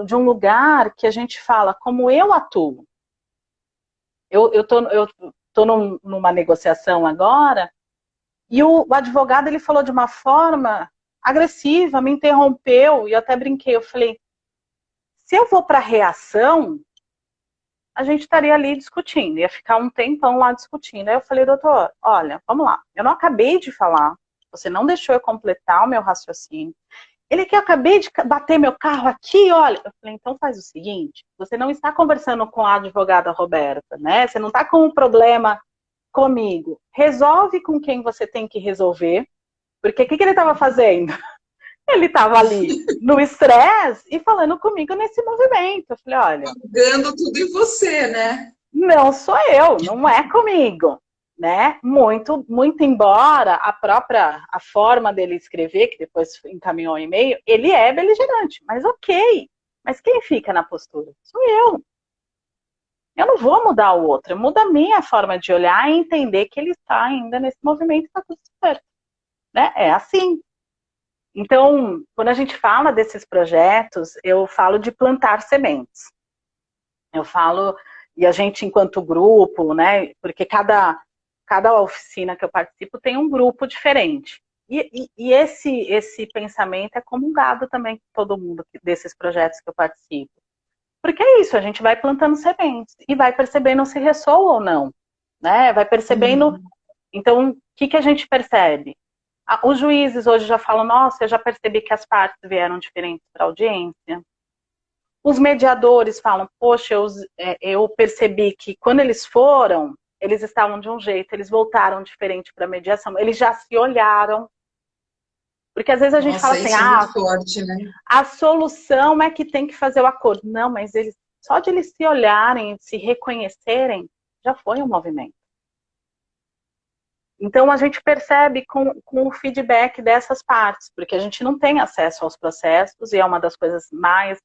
De um lugar que a gente fala como eu atuo. Eu tô numa negociação agora e o advogado ele falou de uma forma agressiva, me interrompeu e eu até brinquei. Eu falei, se eu vou para reação, a gente estaria ali discutindo, ia ficar um tempão lá discutindo. Aí eu falei, doutor, olha, vamos lá, eu não acabei de falar, você não deixou eu completar o meu raciocínio. Ele que eu acabei de bater meu carro aqui, olha. Eu falei, então faz o seguinte, você não está conversando com a advogada Roberta, né? Você não está com um problema comigo. Resolve com quem você tem que resolver, porque o que ele estava fazendo? Ele estava ali no estresse e falando comigo nesse movimento. Eu falei, olha... Jogando tudo em você, né? Não sou eu, não é comigo, né? Muito embora a forma dele escrever, que depois encaminhou o e-mail, ele é beligerante, mas ok. Mas quem fica na postura? Sou eu. Eu não vou mudar o outro, eu mudo a minha forma de olhar e entender que ele está ainda nesse movimento e está tudo certo. Né? É assim. Então, quando a gente fala desses projetos, eu falo de plantar sementes. Eu falo, e a gente enquanto grupo, né, porque cada oficina que eu participo tem um grupo diferente. E esse pensamento é comungado também com todo mundo desses projetos que eu participo. Porque é isso, a gente vai plantando sementes e vai percebendo se ressoa ou não. Né? Vai percebendo... Então, o que a gente percebe? Os juízes hoje já falam, nossa, eu já percebi que as partes vieram diferentes para a audiência. Os mediadores falam, poxa, eu percebi que quando eles foram, eles estavam de um jeito, eles voltaram diferente para a mediação, eles já se olharam. Porque às vezes a gente fala assim, muito forte, né? A solução é que tem que fazer o acordo. Não, mas só de eles se olharem, se reconhecerem, já foi um movimento. Então, a gente percebe com o feedback dessas partes, porque a gente não tem acesso aos processos, e é uma das coisas mais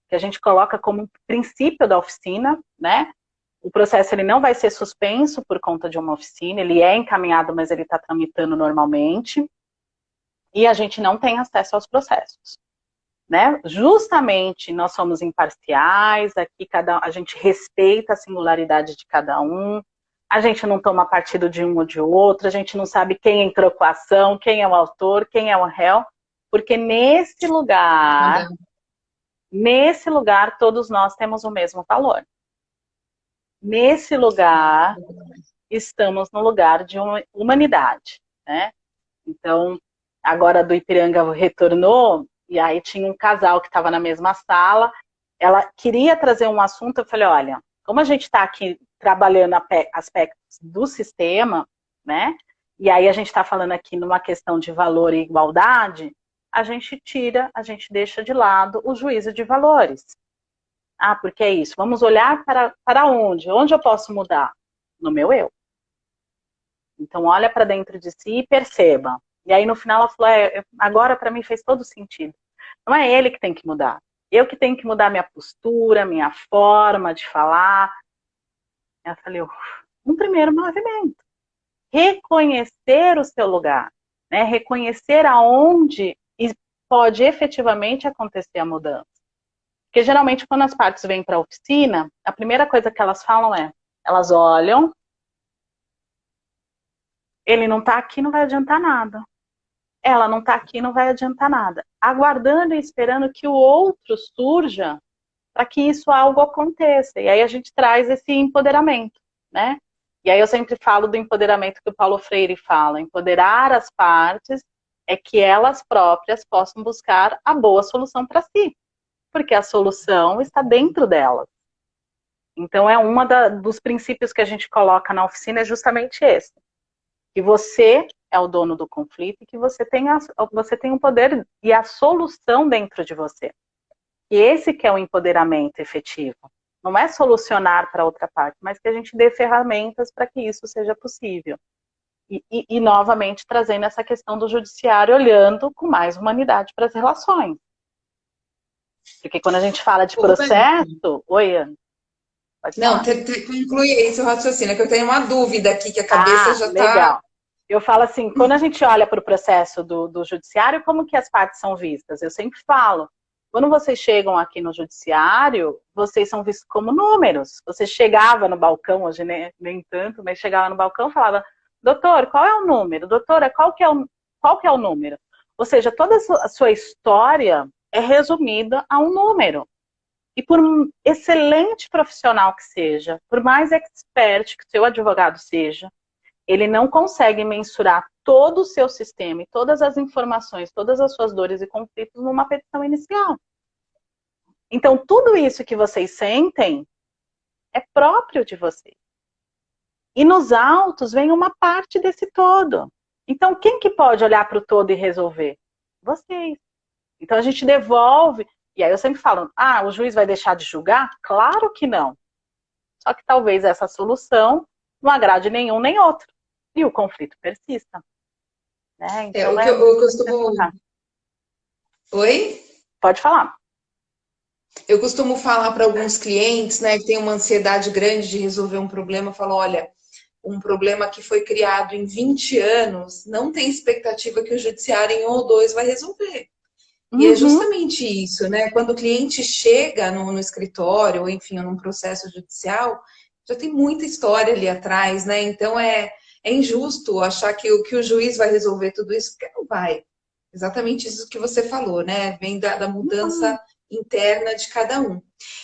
que a gente coloca como princípio da oficina, né? O processo ele não vai ser suspenso por conta de uma oficina, ele é encaminhado, mas ele está tramitando normalmente, e a gente não tem acesso aos processos. Né? Justamente, nós somos imparciais, aqui a gente respeita a singularidade de cada um, a gente não toma partido de um ou de outro, a gente não sabe quem entrou com a ação, quem é o autor, quem é o réu, porque nesse lugar todos nós temos o mesmo valor. Nesse lugar, estamos no lugar de humanidade, né? Então, agora do Ipiranga retornou, e aí tinha um casal que estava na mesma sala, ela queria trazer um assunto, eu falei, olha, como a gente está aqui trabalhando aspectos do sistema, né? E aí a gente está falando aqui numa questão de valor e igualdade, a gente deixa de lado o juízo de valores. Ah, porque é isso. Vamos olhar para onde? Onde eu posso mudar? No meu eu. Então, olha para dentro de si e perceba. E aí, no final, ela falou, agora para mim fez todo sentido. Não é ele que tem que mudar. Eu que tenho que mudar minha postura, minha forma de falar. Eu falei, um primeiro movimento. Reconhecer o seu lugar. Né? Reconhecer aonde pode efetivamente acontecer a mudança. Porque, geralmente, quando as partes vêm para a oficina, a primeira coisa que elas falam elas olham, ele não está aqui, não vai adiantar nada. Ela não está aqui, não vai adiantar nada. Aguardando e esperando que o outro surja para que isso algo aconteça. E aí a gente traz esse empoderamento, né? E aí eu sempre falo do empoderamento que o Paulo Freire fala. Empoderar as partes é que elas próprias possam buscar a boa solução para si. Porque a solução está dentro delas. Então é dos princípios que a gente coloca na oficina é justamente esse. Que você é o dono do conflito e que você tem o poder e a solução dentro de você. E esse que é o empoderamento efetivo. Não é solucionar para outra parte, mas que a gente dê ferramentas para que isso seja possível. E novamente trazendo essa questão do judiciário, olhando com mais humanidade para as relações. Porque quando a gente fala de processo... Oi, Ana. Não, conclui esse raciocínio, que eu tenho uma dúvida aqui, que a cabeça já está... Legal. Eu falo assim, quando a gente olha para o processo do judiciário, como que as partes são vistas? Eu sempre falo, quando vocês chegam aqui no judiciário, vocês são vistos como números. Você chegava no balcão, hoje nem tanto, mas chegava no balcão e falava, doutor, qual é o número? Doutora, qual que é o número? Ou seja, toda a sua história é resumida a um número. E por um excelente profissional que seja, por mais expert que o seu advogado seja, ele não consegue mensurar todo o seu sistema e todas as informações, todas as suas dores e conflitos numa petição inicial. Então, tudo isso que vocês sentem é próprio de vocês. E nos autos vem uma parte desse todo. Então, quem que pode olhar para o todo e resolver? Vocês. Então, a gente devolve. E aí eu sempre falo, o juiz vai deixar de julgar? Claro que não. Só que talvez essa solução não agrade nenhum nem outro. E o conflito persista. Né? Então, eu costumo... Oi? Pode falar. Eu costumo falar para alguns clientes, né, que tem uma ansiedade grande de resolver um problema, eu falo, olha, um problema que foi criado em 20 anos, não tem expectativa que o judiciário em 1 ou 2 vai resolver. E é justamente isso, né? Quando o cliente chega no escritório, ou enfim, num processo judicial, já tem muita história ali atrás, né? Então é injusto achar que o juiz vai resolver tudo isso, porque não vai. Exatamente isso que você falou, né? Vem da mudança interna de cada um.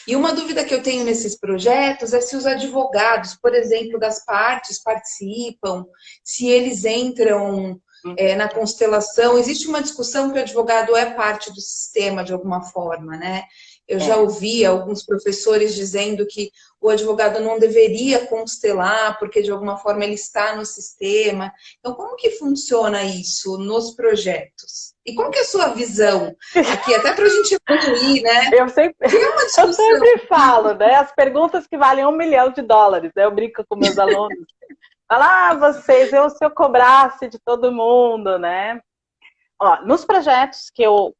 E uma dúvida que eu tenho nesses projetos é se os advogados, por exemplo, das partes participam, se eles entram na constelação. Existe uma discussão que o advogado é parte do sistema de alguma forma, né? Eu já ouvi alguns professores dizendo que o advogado não deveria constelar, porque de alguma forma ele está no sistema. Então, como que funciona isso nos projetos? E como que é a sua visão aqui, até para a gente evoluir, né? Eu sempre falo, né? As perguntas que valem $1 milhão, né? Eu brinco com meus alunos. Fala, vocês, se eu cobrasse de todo mundo, né? Ó, nos projetos que eu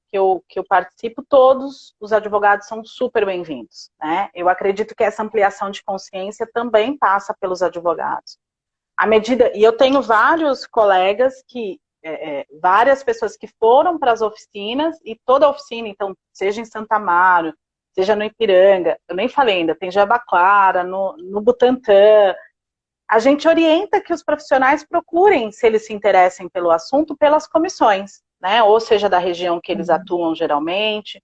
participo, todos os advogados são super bem-vindos, né? Eu acredito que essa ampliação de consciência também passa pelos advogados. E eu tenho vários colegas várias pessoas que foram para as oficinas, e toda a oficina, então, seja em Santa Amaro, seja no Ipiranga, eu nem falei ainda, tem Jabaquara, no Butantã. A gente orienta que os profissionais procurem, se eles se interessem pelo assunto, pelas comissões, né? Ou seja, da região que eles atuam geralmente,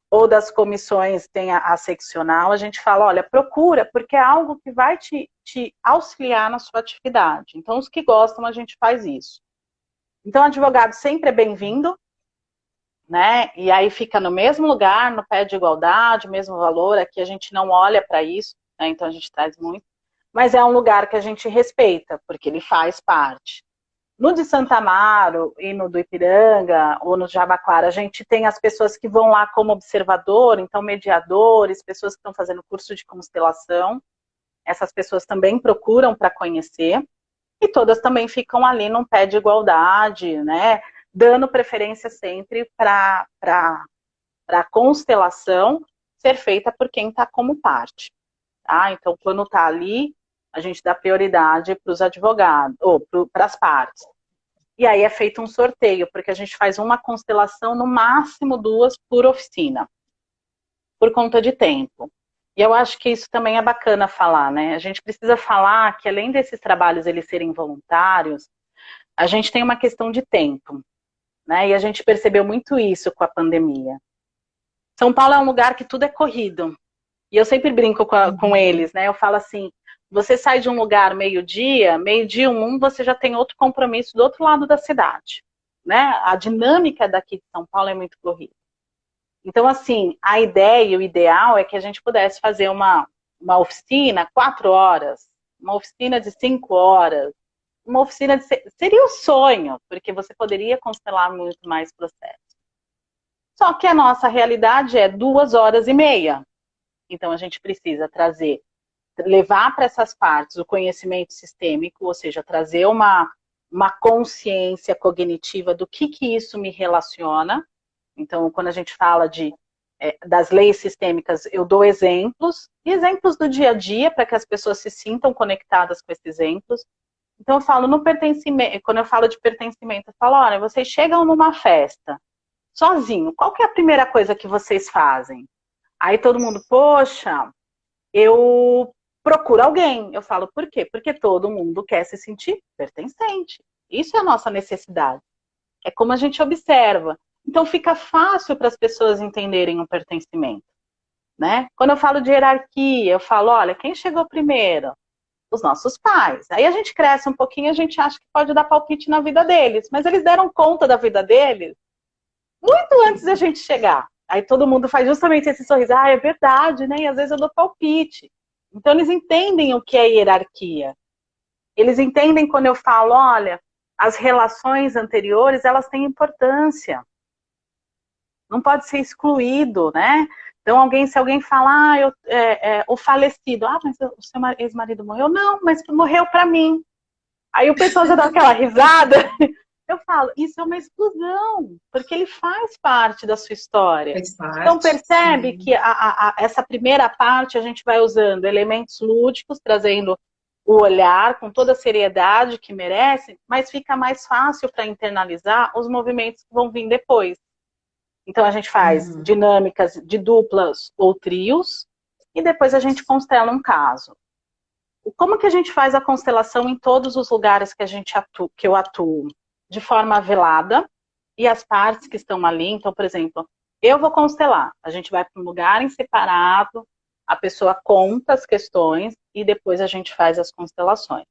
ou das comissões, tem a seccional. A gente fala, olha, procura, porque é algo que vai te auxiliar na sua atividade. Então, os que gostam, a gente faz isso. Então, o advogado sempre é bem-vindo, né? E aí fica no mesmo lugar, no pé de igualdade, mesmo valor. Aqui a gente não olha para isso, né? Então a gente traz muito. Mas é um lugar que a gente respeita, porque ele faz parte. No de Santa Amaro e no do Ipiranga, ou no Jabaquara, a gente tem as pessoas que vão lá como observador, então mediadores, pessoas que estão fazendo curso de constelação. essas pessoas também procuram para conhecer, e todas também ficam ali num pé de igualdade, né? Dando preferência sempre para a constelação ser feita por quem está como parte. Tá? Então, quando está ali, a gente dá prioridade para os advogados, ou para as partes. E aí é feito um sorteio, porque a gente faz uma constelação, no máximo 2 por oficina, por conta de tempo. E eu acho que isso também é bacana falar, né? A gente precisa falar que, além desses trabalhos eles serem voluntários, a gente tem uma questão de tempo, né? E a gente percebeu muito isso com a pandemia. São Paulo é um lugar que tudo é corrido. E eu sempre brinco com eles, né? Eu falo assim, você sai de um lugar meio-dia 1, você já tem outro compromisso do outro lado da cidade, né? A dinâmica daqui de São Paulo é muito corrida. Então, assim, a ideia e o ideal é que a gente pudesse fazer uma oficina 4 horas, uma oficina de 5 horas, uma oficina de... Seria o sonho, porque você poderia constelar muito mais processos. Só que a nossa realidade é 2 horas e meia. Então, a gente precisa levar para essas partes o conhecimento sistêmico, ou seja, trazer uma consciência cognitiva do que isso me relaciona. Então, quando a gente fala das leis sistêmicas, eu dou exemplos, e exemplos do dia a dia, para que as pessoas se sintam conectadas com esses exemplos. Então, eu falo no pertencimento, quando eu falo de pertencimento, eu falo, olha, vocês chegam numa festa, sozinho, qual que é a primeira coisa que vocês fazem? Aí todo mundo, poxa, eu procuro alguém. Eu falo, por quê? Porque todo mundo quer se sentir pertencente. Isso é a nossa necessidade. É como a gente observa. Então fica fácil para as pessoas entenderem o pertencimento, né? Quando eu falo de hierarquia, eu falo, olha, quem chegou primeiro? Os nossos pais. Aí a gente cresce um pouquinho, a gente acha que pode dar palpite na vida deles, mas eles deram conta da vida deles muito antes da gente chegar. Aí todo mundo faz justamente esse sorriso, é verdade, né? E às vezes eu dou palpite. Então eles entendem o que é hierarquia. Eles entendem quando eu falo, olha, as relações anteriores, elas têm importância. Não pode ser excluído, né? Então, se alguém fala, o falecido, mas o seu ex-marido morreu? Não, mas morreu para mim. Aí o pessoal já dá aquela risada. Eu falo, isso é uma exclusão, porque ele faz parte da sua história. Faz parte, então, percebe sim. que essa primeira parte a gente vai usando elementos lúdicos, trazendo o olhar com toda a seriedade que merece, mas fica mais fácil para internalizar os movimentos que vão vir depois. Então, a gente faz dinâmicas de duplas ou trios, e depois a gente constela um caso. Como que a gente faz a constelação em todos os lugares que eu atuo? De forma velada, e as partes que estão ali, então, por exemplo, eu vou constelar, a gente vai para um lugar em separado, a pessoa conta as questões, e depois a gente faz as constelações.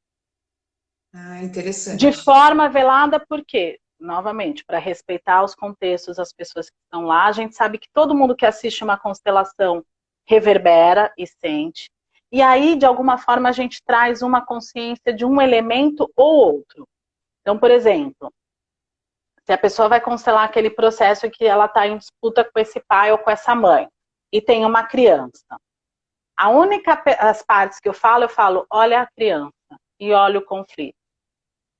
Interessante. De forma velada, por quê? Novamente, para respeitar os contextos, as pessoas que estão lá, a gente sabe que todo mundo que assiste uma constelação reverbera e sente. E aí, de alguma forma, a gente traz uma consciência de um elemento ou outro. Então, por exemplo, se a pessoa vai constelar aquele processo em que ela está em disputa com esse pai ou com essa mãe, e tem uma criança. As partes que eu falo, olha a criança e olha o conflito.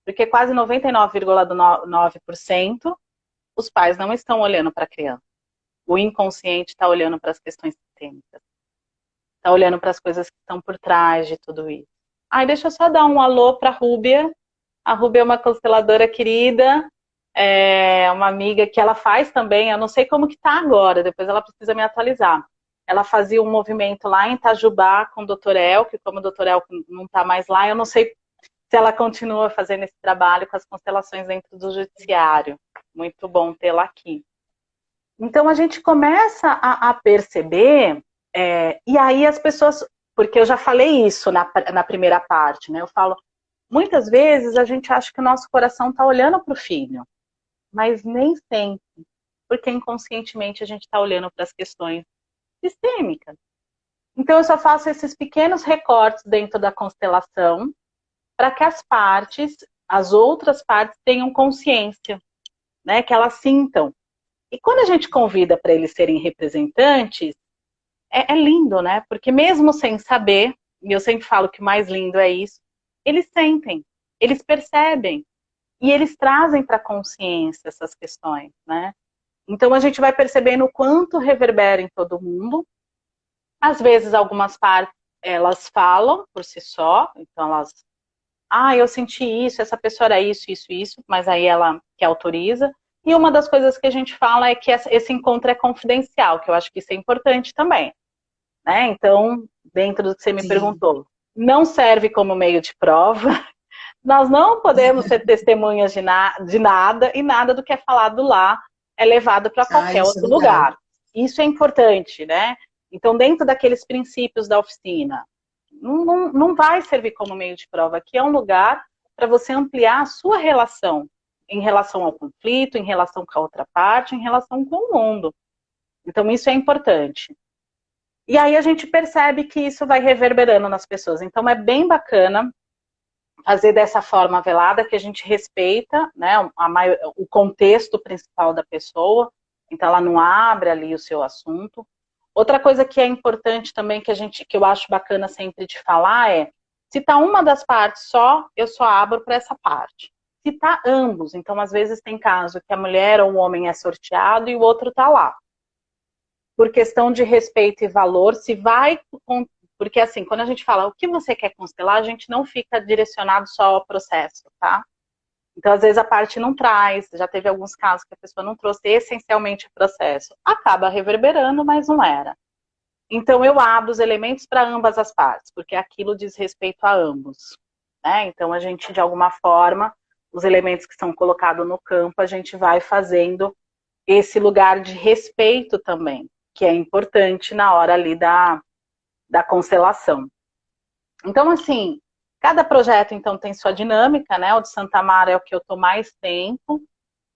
Porque quase 99,9% os pais não estão olhando para a criança. O inconsciente está olhando para as questões sistêmicas. Está olhando para as coisas que estão por trás de tudo isso. Deixa eu só dar um alô para a Rúbia. A Rúbia é uma consteladora querida, é uma amiga que ela faz também, eu não sei como que está agora, depois ela precisa me atualizar. Ela fazia um movimento lá em Itajubá com o Dr. Elke, como o Dr. Elke não está mais lá, eu não sei se ela continua fazendo esse trabalho com as constelações dentro do judiciário. Muito bom tê-la aqui. Então a gente começa a perceber, e aí as pessoas, porque eu já falei isso na primeira parte, né? Eu falo, muitas vezes a gente acha que o nosso coração está olhando para o filho, mas nem sempre, porque inconscientemente a gente está olhando para as questões sistêmicas. Então eu só faço esses pequenos recortes dentro da constelação para que as outras partes tenham consciência, né, que elas sintam. E quando a gente convida para eles serem representantes, é lindo, né? Porque mesmo sem saber, e eu sempre falo que o mais lindo é isso, eles sentem, eles percebem, e eles trazem para a consciência essas questões, né? Então a gente vai percebendo o quanto reverbera em todo mundo. Às vezes algumas partes elas falam por si só, então elas, eu senti isso, essa pessoa era isso, isso, isso, mas aí ela que autoriza. E uma das coisas que a gente fala é que esse encontro é confidencial, que eu acho que isso é importante também, né? Então, dentro do que você me Sim. perguntou, não serve como meio de prova, nós não podemos ser testemunhas de nada, e nada do que é falado lá é levado para qualquer Isso é outro legal. lugar. Isso é importante, né? Então, dentro daqueles princípios da oficina, não vai servir como meio de prova. Aqui é um lugar para você ampliar a sua relação, em relação ao conflito, em relação com a outra parte, em relação com o mundo. Então, isso é importante. E aí a gente percebe que isso vai reverberando nas pessoas. Então, é bem bacana fazer dessa forma velada, que a gente respeita, né, o contexto principal da pessoa, então ela não abre ali o seu assunto. Outra coisa que é importante também, que eu acho bacana sempre de falar é, se tá uma das partes só, eu só abro para essa parte. Se tá ambos, então às vezes tem caso que a mulher ou o homem é sorteado e o outro tá lá. Por questão de respeito e valor, se vai. Porque assim, quando a gente fala o que você quer constelar, a gente não fica direcionado só ao processo, tá? Então, às vezes, a parte não traz, já teve alguns casos que a pessoa não trouxe essencialmente o processo. Acaba reverberando, mas não era. Então, eu abro os elementos para ambas as partes, porque aquilo diz respeito a ambos, né? Então, a gente, de alguma forma, os elementos que são colocados no campo, a gente vai fazendo esse lugar de respeito também, que é importante na hora ali da constelação. Então, assim, cada projeto, então, tem sua dinâmica, né? O de Santa Mara é o que eu estou mais tempo.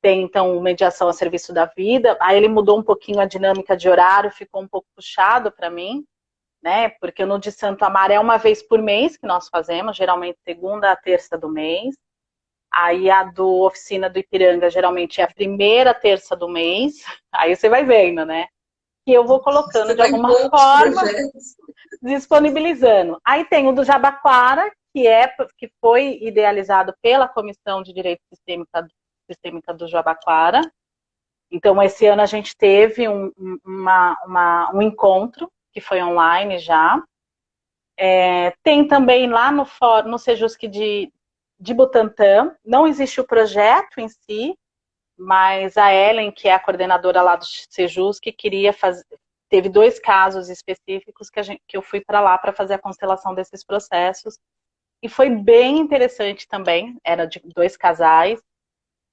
Tem, então, mediação a serviço da vida. Aí ele mudou um pouquinho a dinâmica de horário, ficou um pouco puxado para mim, né? Porque no de Santo Amaro é uma vez por mês que nós fazemos, geralmente segunda a terça do mês. Aí a do Oficina do Ipiranga, geralmente é a primeira terça do mês. Aí você vai vendo, né? Que eu vou colocando Você de tem alguma poucos forma, projetos. disponibilizando. Aí tem o do Jabaquara, que foi idealizado pela Comissão de Direito Sistêmica do Jabaquara. Então, esse ano a gente teve um encontro, que foi online já. Tem também lá no Sejusc de Butantã, não existe o projeto em si, mas a Ellen, que é a coordenadora lá do Sejusc, queria fazer. Teve 2 casos específicos que eu fui para lá para fazer a constelação desses processos. E foi bem interessante também. Era de 2 casais.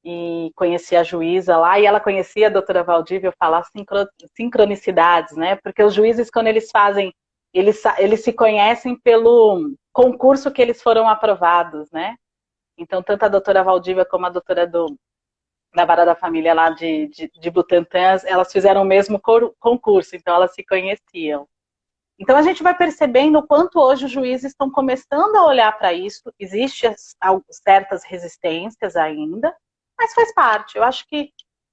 E conheci a juíza lá. E ela conhecia a doutora Valdívia. Eu falo sincronicidades, né? Porque os juízes, quando eles fazem, eles se conhecem pelo concurso que eles foram aprovados, né? Então, tanto a doutora Valdívia como a doutora da Vara da Família lá de Butantã, elas fizeram o mesmo concurso, então elas se conheciam. Então a gente vai percebendo o quanto hoje os juízes estão começando a olhar para isso, existem certas resistências ainda, mas faz parte. Eu acho que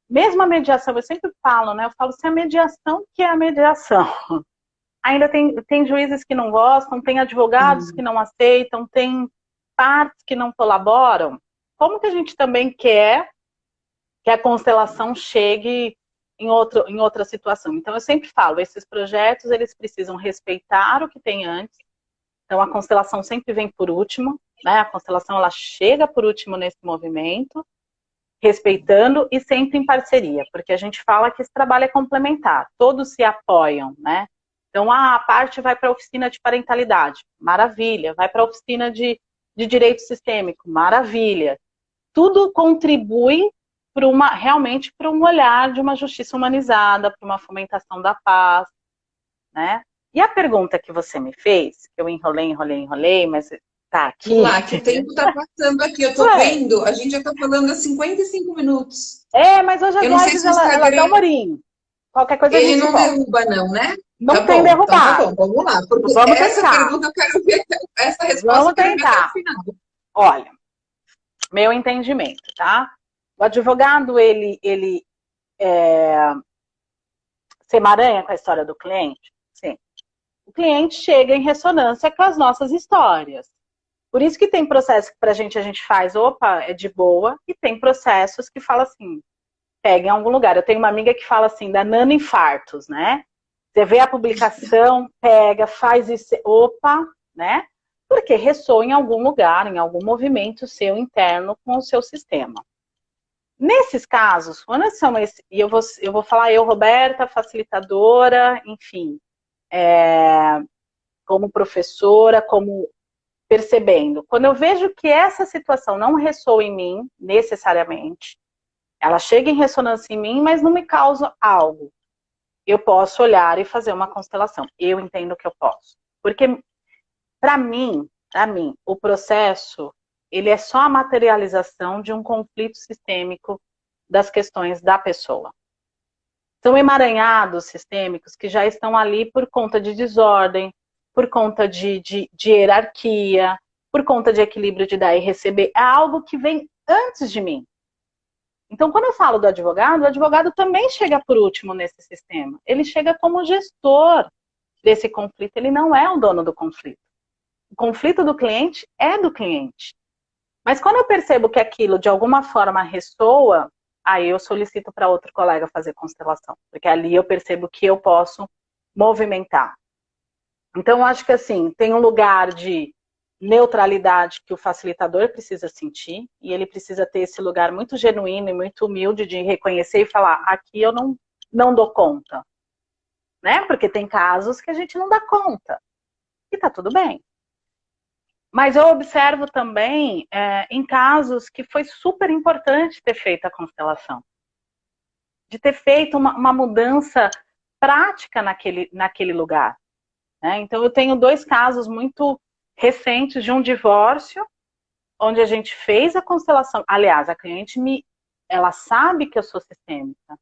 mesmo a mediação, eu sempre falo, né? Eu falo, se a mediação que é a mediação. Ainda tem juízes que não gostam, tem advogados que não aceitam, tem partes que não colaboram. Como que a gente também quer que a constelação chegue em outra situação? Então, eu sempre falo, esses projetos, eles precisam respeitar o que tem antes. Então, a constelação sempre vem por último, né? A constelação, ela chega por último nesse movimento, respeitando e sempre em parceria, porque a gente fala que esse trabalho é complementar, todos se apoiam, né? Então, a parte vai para a oficina de parentalidade, maravilha. Vai para a oficina de direito sistêmico, maravilha. Tudo contribui realmente para um olhar de uma justiça humanizada, para uma fomentação da paz, né? E a pergunta que você me fez, que eu enrolei, mas tá aqui. Vamos lá, que o tempo está passando aqui. Eu estou vendo, a gente já está falando há 55 minutos. Mas hoje as Eu não sei lives, se o ela dá Instagram, um horinho. Qualquer coisa a ele gente não volta. derruba não, né? Não Tá tem bom, então tá derrubado. bom, vamos lá. Porque Vamos essa tentar. pergunta eu quero ver, essa resposta Vamos eu quero ver até o tentar. final. Olha, meu entendimento, tá? O advogado, ele se emaranha com a história do cliente? Sim. O cliente chega em ressonância com as nossas histórias. Por isso que tem processo que pra gente a gente faz, opa, é de boa, e tem processos que fala assim, pega em algum lugar. Eu tenho uma amiga que fala assim, da nanoinfartos, né? Você vê a publicação, pega, faz isso, opa, né? Porque ressoa em algum lugar, em algum movimento seu interno com o seu sistema. Nesses casos, quando são esse, e eu vou falar eu, Roberta, facilitadora, enfim, como professora, como percebendo. Quando eu vejo que essa situação não ressoa em mim, necessariamente, ela chega em ressonância em mim, mas não me causa algo. Eu posso olhar e fazer uma constelação. Eu entendo que eu posso. Porque, para mim, o processo, ele é só a materialização de um conflito sistêmico das questões da pessoa. São emaranhados sistêmicos que já estão ali por conta de desordem, por conta de hierarquia, por conta de equilíbrio de dar e receber. É algo que vem antes de mim. Então, quando eu falo do advogado, o advogado também chega por último nesse sistema. Ele chega como gestor desse conflito, ele não é o dono do conflito. O conflito do cliente é do cliente. Mas quando eu percebo que aquilo de alguma forma ressoa, aí eu solicito para outro colega fazer constelação, porque ali eu percebo que eu posso movimentar. Então, eu acho que assim, tem um lugar de neutralidade que o facilitador precisa sentir, e ele precisa ter esse lugar muito genuíno e muito humilde de reconhecer e falar, aqui eu não dou conta. Né? Porque tem casos que a gente não dá conta. E tá tudo bem. Mas eu observo também em casos que foi super importante ter feito a constelação. De ter feito uma mudança prática naquele lugar. Né? Então eu tenho 2 casos muito recentes de um divórcio, onde a gente fez a constelação. Aliás, a cliente ela sabe que eu sou sistêmica,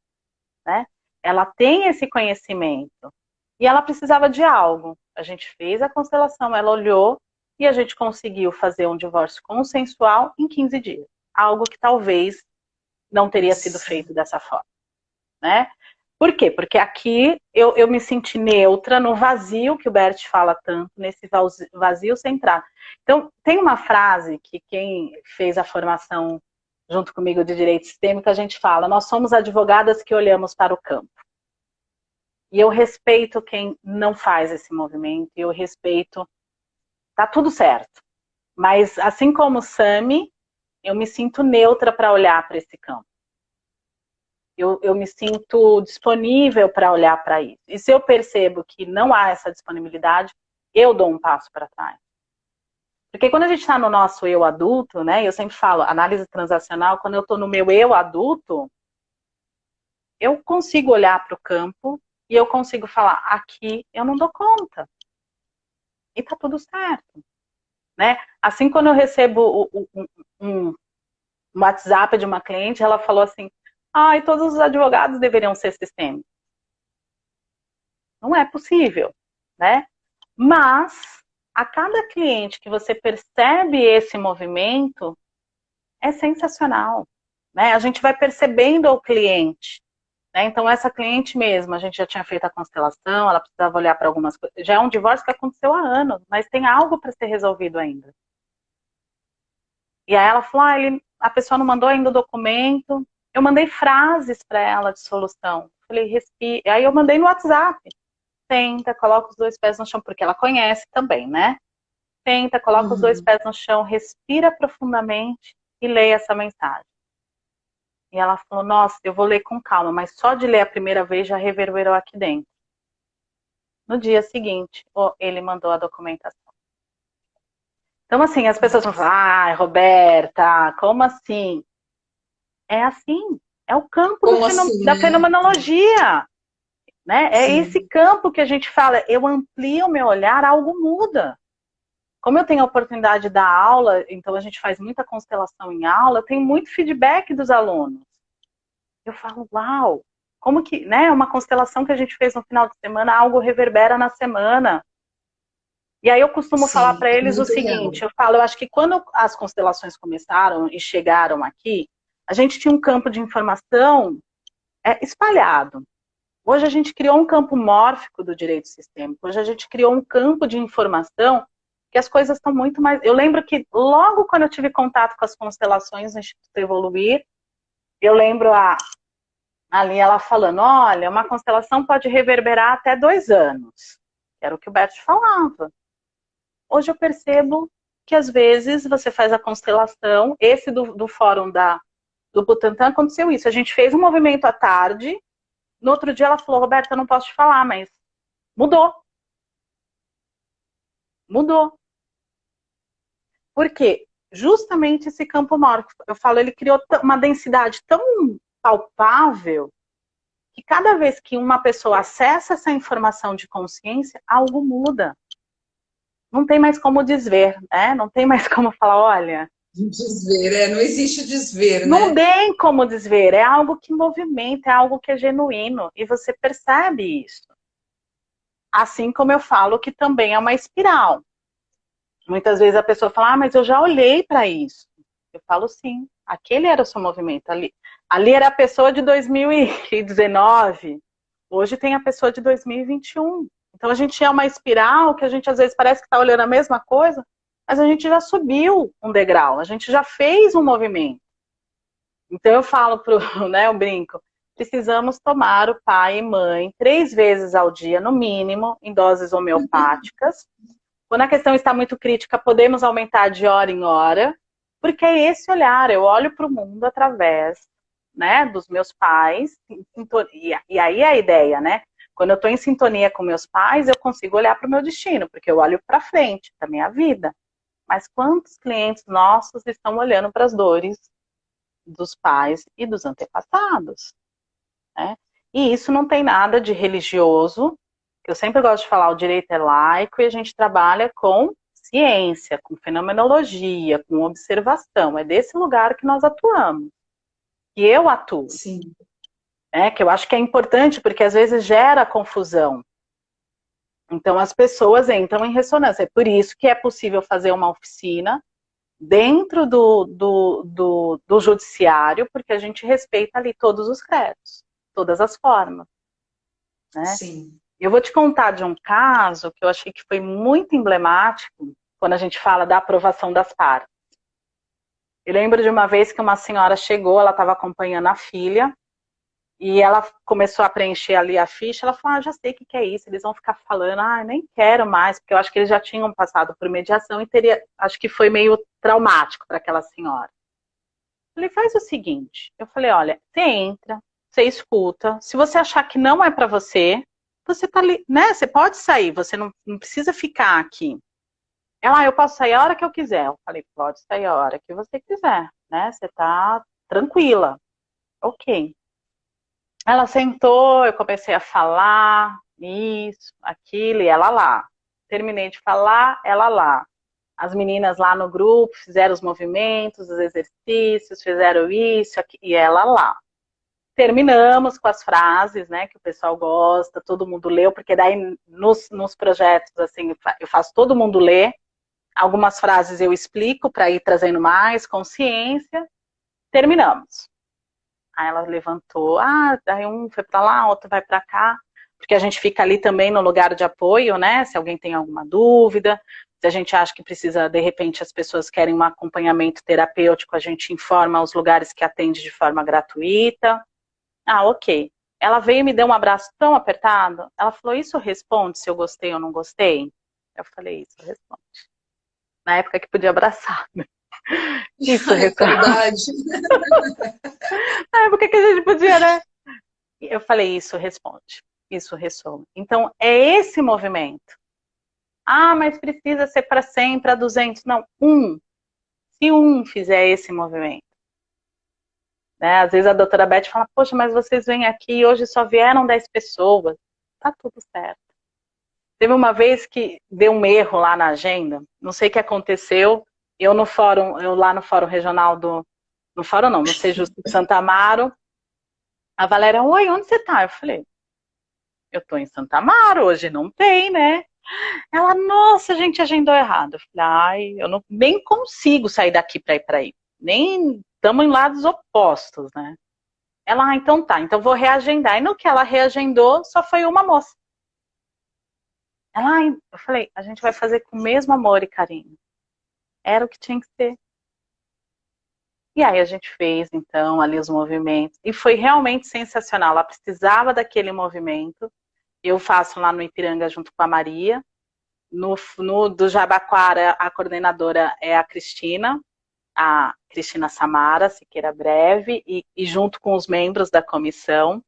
né? Ela tem esse conhecimento e ela precisava de algo. A gente fez a constelação, ela olhou e a gente conseguiu fazer um divórcio consensual em 15 dias. Algo que talvez não teria sido feito dessa forma, né? Por quê? Porque aqui eu me senti neutra no vazio que o Bert fala tanto, nesse vazio centrado. Então, tem uma frase que quem fez a formação junto comigo de direito sistêmico, a gente fala, nós somos advogadas que olhamos para o campo. E eu respeito quem não faz esse movimento, e eu respeito, tá tudo certo. Mas assim como o Sami, eu me sinto neutra para olhar para esse campo. Eu me sinto disponível para olhar para isso. E se eu percebo que não há essa disponibilidade, eu dou um passo para trás. Porque quando a gente está no nosso eu adulto, né? Eu sempre falo, análise transacional, quando eu estou no meu eu adulto, eu consigo olhar para o campo e eu consigo falar, aqui eu não dou conta. E tá tudo certo. Né? Assim, quando eu recebo um WhatsApp de uma cliente, ela falou assim, e todos os advogados deveriam ser sistêmicos. Não é possível, né? Mas, a cada cliente que você percebe esse movimento, é sensacional, né? A gente vai percebendo o cliente, né? Então, essa cliente mesmo, a gente já tinha feito a constelação, ela precisava olhar para algumas coisas. Já é um divórcio que aconteceu há anos, mas tem algo para ser resolvido ainda. E aí ela falou, a pessoa não mandou ainda o documento. Eu mandei frases para ela de solução. Falei, respira. Aí eu mandei no WhatsApp. Senta, coloca os 2 pés no chão, porque ela conhece também, né? Senta, coloca os 2 pés no chão, respira profundamente e leia essa mensagem. E ela falou, nossa, eu vou ler com calma, mas só de ler a primeira vez já reverberou aqui dentro. No dia seguinte, ele mandou a documentação. Então, assim, as pessoas vão falar, Roberta, como assim? É assim, é o campo da fenomenologia. Né? É esse campo que a gente fala, eu amplio o meu olhar, algo muda. Como eu tenho a oportunidade de dar aula, então a gente faz muita constelação em aula, eu tenho muito feedback dos alunos. Eu falo, uau, como que, né, uma constelação que a gente fez no final de semana, algo reverbera na semana. E aí eu costumo falar para eles o seguinte, eu acho que quando as constelações começaram e chegaram aqui, a gente tinha um campo de informação espalhado. Hoje a gente criou um campo mórfico do direito sistêmico, hoje a gente criou um campo de informação que as coisas estão muito mais... Eu lembro que logo quando eu tive contato com as constelações no Instituto Evoluir, eu lembro ali ela falando, olha, uma constelação pode reverberar até 2 anos. Era o que o Bert falava. Hoje eu percebo que às vezes você faz a constelação, esse do fórum do Butantan aconteceu isso, a gente fez um movimento à tarde, no outro dia ela falou, Roberta, eu não posso te falar, mas mudou. Mudou. Por quê? Justamente esse campo mórfico, eu falo, ele criou uma densidade tão palpável que cada vez que uma pessoa acessa essa informação de consciência, algo muda. Não tem mais como desver, né? Não tem mais como falar, olha... Desver, não existe desver, né? Não tem como desver, é algo que movimenta, é algo que é genuíno, e você percebe isso. Assim como eu falo que também é uma espiral. Muitas vezes a pessoa fala, mas eu já olhei para isso. Eu falo, sim, aquele era o seu movimento. Ali era a pessoa de 2019, hoje tem a pessoa de 2021. Então a gente é uma espiral que a gente às vezes parece que está olhando a mesma coisa, mas a gente já subiu um degrau, a gente já fez um movimento. Então eu falo né, eu brinco, precisamos tomar o pai e mãe 3 vezes ao dia, no mínimo, em doses homeopáticas. Quando a questão está muito crítica, podemos aumentar de hora em hora, porque é esse olhar, eu olho para o mundo através, né, dos meus pais, e aí é a ideia, né? Quando eu estou em sintonia com meus pais, eu consigo olhar para o meu destino, porque eu olho para frente, para a minha vida. Mas quantos clientes nossos estão olhando para as dores dos pais e dos antepassados? Né? E isso não tem nada de religioso. Eu sempre gosto de falar, o direito é laico e a gente trabalha com ciência, com fenomenologia, com observação. É desse lugar que nós atuamos. E eu atuo. Sim. Que eu acho que é importante, porque às vezes gera confusão. Então as pessoas entram em ressonância. É por isso que é possível fazer uma oficina dentro do judiciário, porque a gente respeita ali todos os credos, todas as formas. Né? Sim. Eu vou te contar de um caso que eu achei que foi muito emblemático quando a gente fala da aprovação das partes. Eu lembro de uma vez que uma senhora chegou, ela estava acompanhando a filha, e ela começou a preencher ali a ficha, ela falou, já sei o que é isso, eles vão ficar falando, nem quero mais, porque eu acho que eles já tinham passado por mediação e acho que foi meio traumático para aquela senhora. Eu falei, faz o seguinte, eu falei, olha, você entra, você escuta, se você achar que não é para você tá ali, né, você pode sair, você não precisa ficar aqui. Ela, eu posso sair a hora que eu quiser. Eu falei, pode sair a hora que você quiser, né, você tá tranquila. Ok. Ela sentou, eu comecei a falar, isso, aquilo, e ela lá. Terminei de falar, ela lá. As meninas lá no grupo fizeram os movimentos, os exercícios, fizeram isso, aqui, e ela lá. Terminamos com as frases, né, que o pessoal gosta, todo mundo leu, porque daí nos projetos, assim, eu faço todo mundo ler. Algumas frases eu explico para ir trazendo mais consciência. Terminamos. Aí ela levantou, daí um foi para lá, outro vai para cá, porque a gente fica ali também no lugar de apoio, né? Se alguém tem alguma dúvida, se a gente acha que precisa, de repente, as pessoas querem um acompanhamento terapêutico, a gente informa os lugares que atende de forma gratuita. Ok. Ela veio e me deu um abraço tão apertado, ela falou, isso responde se eu gostei ou não gostei? Eu falei, isso responde. Na época que podia abraçar, né? Isso responde. Na época que a gente podia, né? Eu falei, isso responde, isso ressoa. Então, é esse movimento. Mas precisa ser para 100, para 200. Não, se um fizer esse movimento. Né? Às vezes a doutora Beth fala, poxa, mas vocês vêm aqui e hoje só vieram 10 pessoas. Tá tudo certo. Teve uma vez que deu um erro lá na agenda, não sei o que aconteceu, eu lá no fórum regional no fórum não, no Sejusto de Santa Amaro, a Valéria, oi, onde você tá? Eu falei, eu tô em Santa Amaro, hoje não tem, né? Ela, nossa, a gente agendou errado. Eu falei, eu nem consigo sair daqui para ir para aí. Nem estamos em lados opostos, né? Ela, então tá, então vou reagendar. E no que ela reagendou, só foi uma moça. Ela, eu falei, a gente vai fazer com o mesmo amor e carinho. Era o que tinha que ser. E aí a gente fez, então, ali os movimentos. E foi realmente sensacional. Ela precisava daquele movimento. Eu faço lá no Ipiranga junto com a Maria. Do Jabaquara, a coordenadora é a Cristina Samara, Siqueira Breve, e junto com os membros da comissão.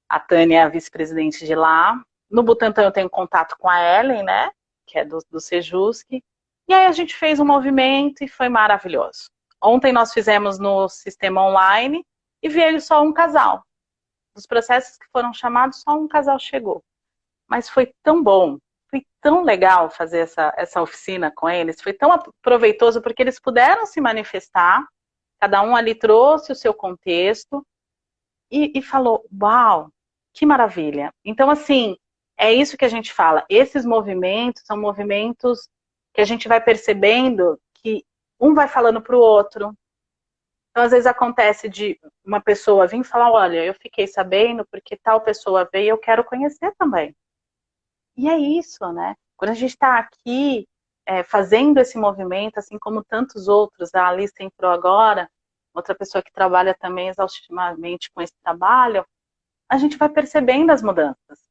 A Tânia é a vice-presidente de lá. No Butantã eu tenho contato com a Ellen, né? Que é do Sejusc. E aí a gente fez um movimento e foi maravilhoso. Ontem nós fizemos no sistema online e veio só um casal. Dos processos que foram chamados, só um casal chegou. Mas foi tão bom, foi tão legal fazer essa oficina com eles, foi tão proveitoso porque eles puderam se manifestar, cada um ali trouxe o seu contexto e falou, uau, que maravilha. Então, assim, é isso que a gente fala, esses movimentos são movimentos que a gente vai percebendo que um vai falando para o outro. Então, às vezes acontece de uma pessoa vir falar, olha, eu fiquei sabendo porque tal pessoa veio e eu quero conhecer também. E é isso, né? Quando a gente está aqui fazendo esse movimento, assim como tantos outros, a Alice entrou agora, outra pessoa que trabalha também exaustivamente com esse trabalho, a gente vai percebendo as mudanças.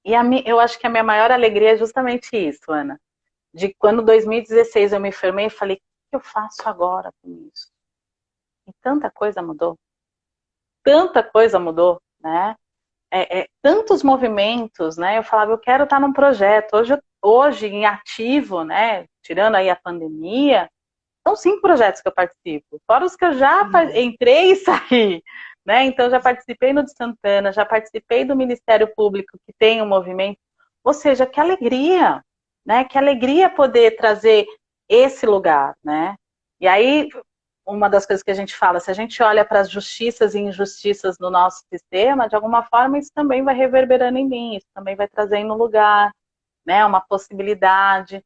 E eu acho que a minha maior alegria é justamente isso, Ana. De quando em 2016 eu me formei, falei, o que eu faço agora com isso? E tanta coisa mudou, né? Tantos movimentos, né? Eu falava, eu quero estar num projeto. Hoje em ativo, né? Tirando aí a pandemia, são 5 projetos que eu participo. Fora os que eu já entrei e saí, né? Então, já participei no de Santana, já participei do Ministério Público, que tem um movimento. Ou seja, que alegria, né? Que alegria poder trazer esse lugar, né? E aí, uma das coisas que a gente fala, se a gente olha para as justiças e injustiças no nosso sistema, de alguma forma isso também vai reverberando em mim, isso também vai trazendo um lugar, né, uma possibilidade.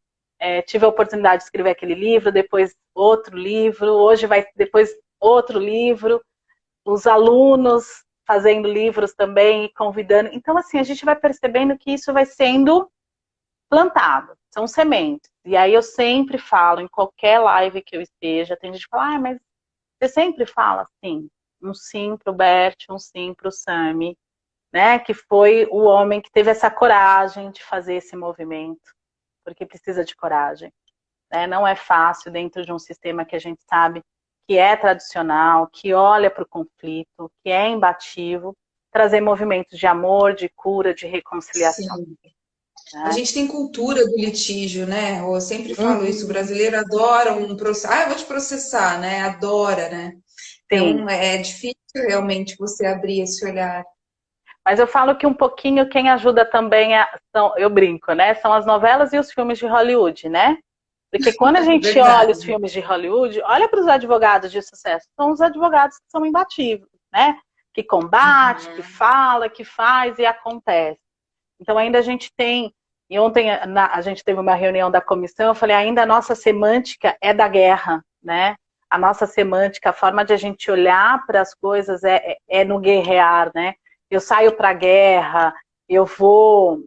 Tive a oportunidade de escrever aquele livro, depois outro livro, hoje vai depois outro livro, os alunos fazendo livros também e convidando. Então, assim, a gente vai percebendo que isso vai sendo plantado, são sementes. E aí eu sempre falo, em qualquer live que eu esteja, tem gente que fala, mas você sempre fala assim, um sim pro Bert, um sim pro Sami, né? Que foi o homem que teve essa coragem de fazer esse movimento, porque precisa de coragem, né? Não é fácil dentro de um sistema que a gente sabe que é tradicional, que olha para o conflito, que é imbatível, trazer movimentos de amor, de cura, de reconciliação. Sim. A gente tem cultura do litígio, né? Eu sempre falo isso, o brasileiro adora um processo. Ah, eu vou te processar, né? Adora, né? Então, é difícil realmente você abrir esse olhar. Mas eu falo que um pouquinho quem ajuda também, eu brinco, né? São as novelas e os filmes de Hollywood, né? Porque quando a gente olha os filmes de Hollywood, olha para os advogados de sucesso, são os advogados que são imbatíveis, né? Que combate, que fala, que faz e acontece. Então ainda a gente tem, e ontem a gente teve uma reunião da comissão, eu falei, ainda a nossa semântica é da guerra, né? A nossa semântica, a forma de a gente olhar para as coisas é no guerrear, né? Eu saio para a guerra, eu vou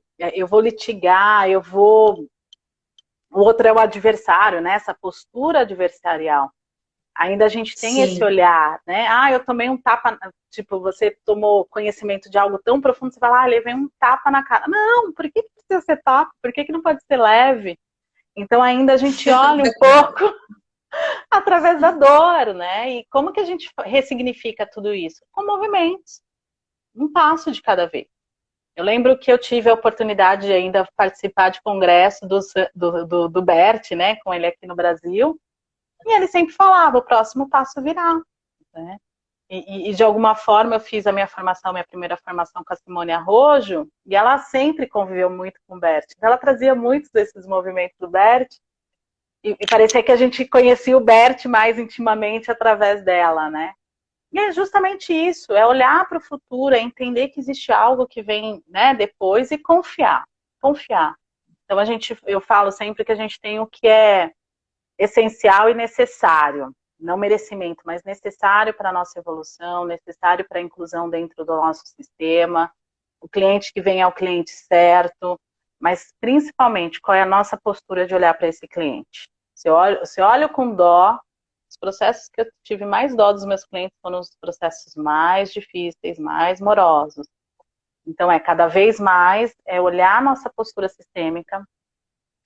litigar, o outro é o adversário, né? Essa postura adversarial. Ainda a gente tem esse olhar, né? Ah, eu tomei um tapa, tipo, você tomou conhecimento de algo tão profundo, você fala, levei um tapa na cara. Não, por que precisa ser tapa? Por que não pode ser leve? Então ainda a gente olha um pouco através da dor, né? E como que a gente ressignifica tudo isso? Com movimentos, um passo de cada vez. Eu lembro que eu tive a oportunidade de ainda participar de congresso do Bert, né? Com ele aqui no Brasil. E ele sempre falava, o próximo passo virá, né? E de alguma forma eu fiz a minha primeira formação com a Simone Arrojo, e ela sempre conviveu muito com o Bert. Então ela trazia muitos desses movimentos do Bert, e parecia que a gente conhecia o Bert mais intimamente através dela, né? E é justamente isso, é olhar para o futuro, é entender que existe algo que vem, né, depois e confiar. Então eu falo sempre que a gente tem o que é essencial e necessário, não merecimento, mas necessário para a nossa evolução, necessário para a inclusão dentro do nosso sistema, o cliente que vem é o cliente certo, mas principalmente qual é a nossa postura de olhar para esse cliente. Se eu olho com dó, os processos que eu tive mais dó dos meus clientes foram os processos mais difíceis, mais morosos. Então, cada vez mais olhar a nossa postura sistêmica,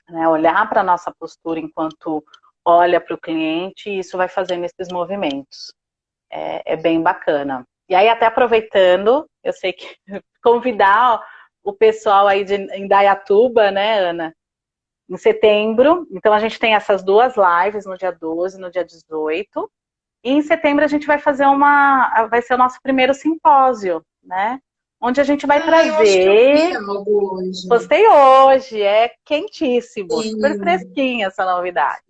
né, olhar para a nossa postura enquanto olha para o cliente, e isso vai fazendo esses movimentos. É bem bacana. E aí, até aproveitando, eu sei que convidar o pessoal aí de Indaiatuba, né, Ana? Em setembro, então a gente tem essas 2 lives no dia 12 e no dia 18. E em setembro a gente vai fazer vai ser o nosso primeiro simpósio, né? Onde a gente vai trazer. Eu acho que eu vi algo hoje. Postei hoje, é quentíssimo, Sim. super fresquinha essa novidade.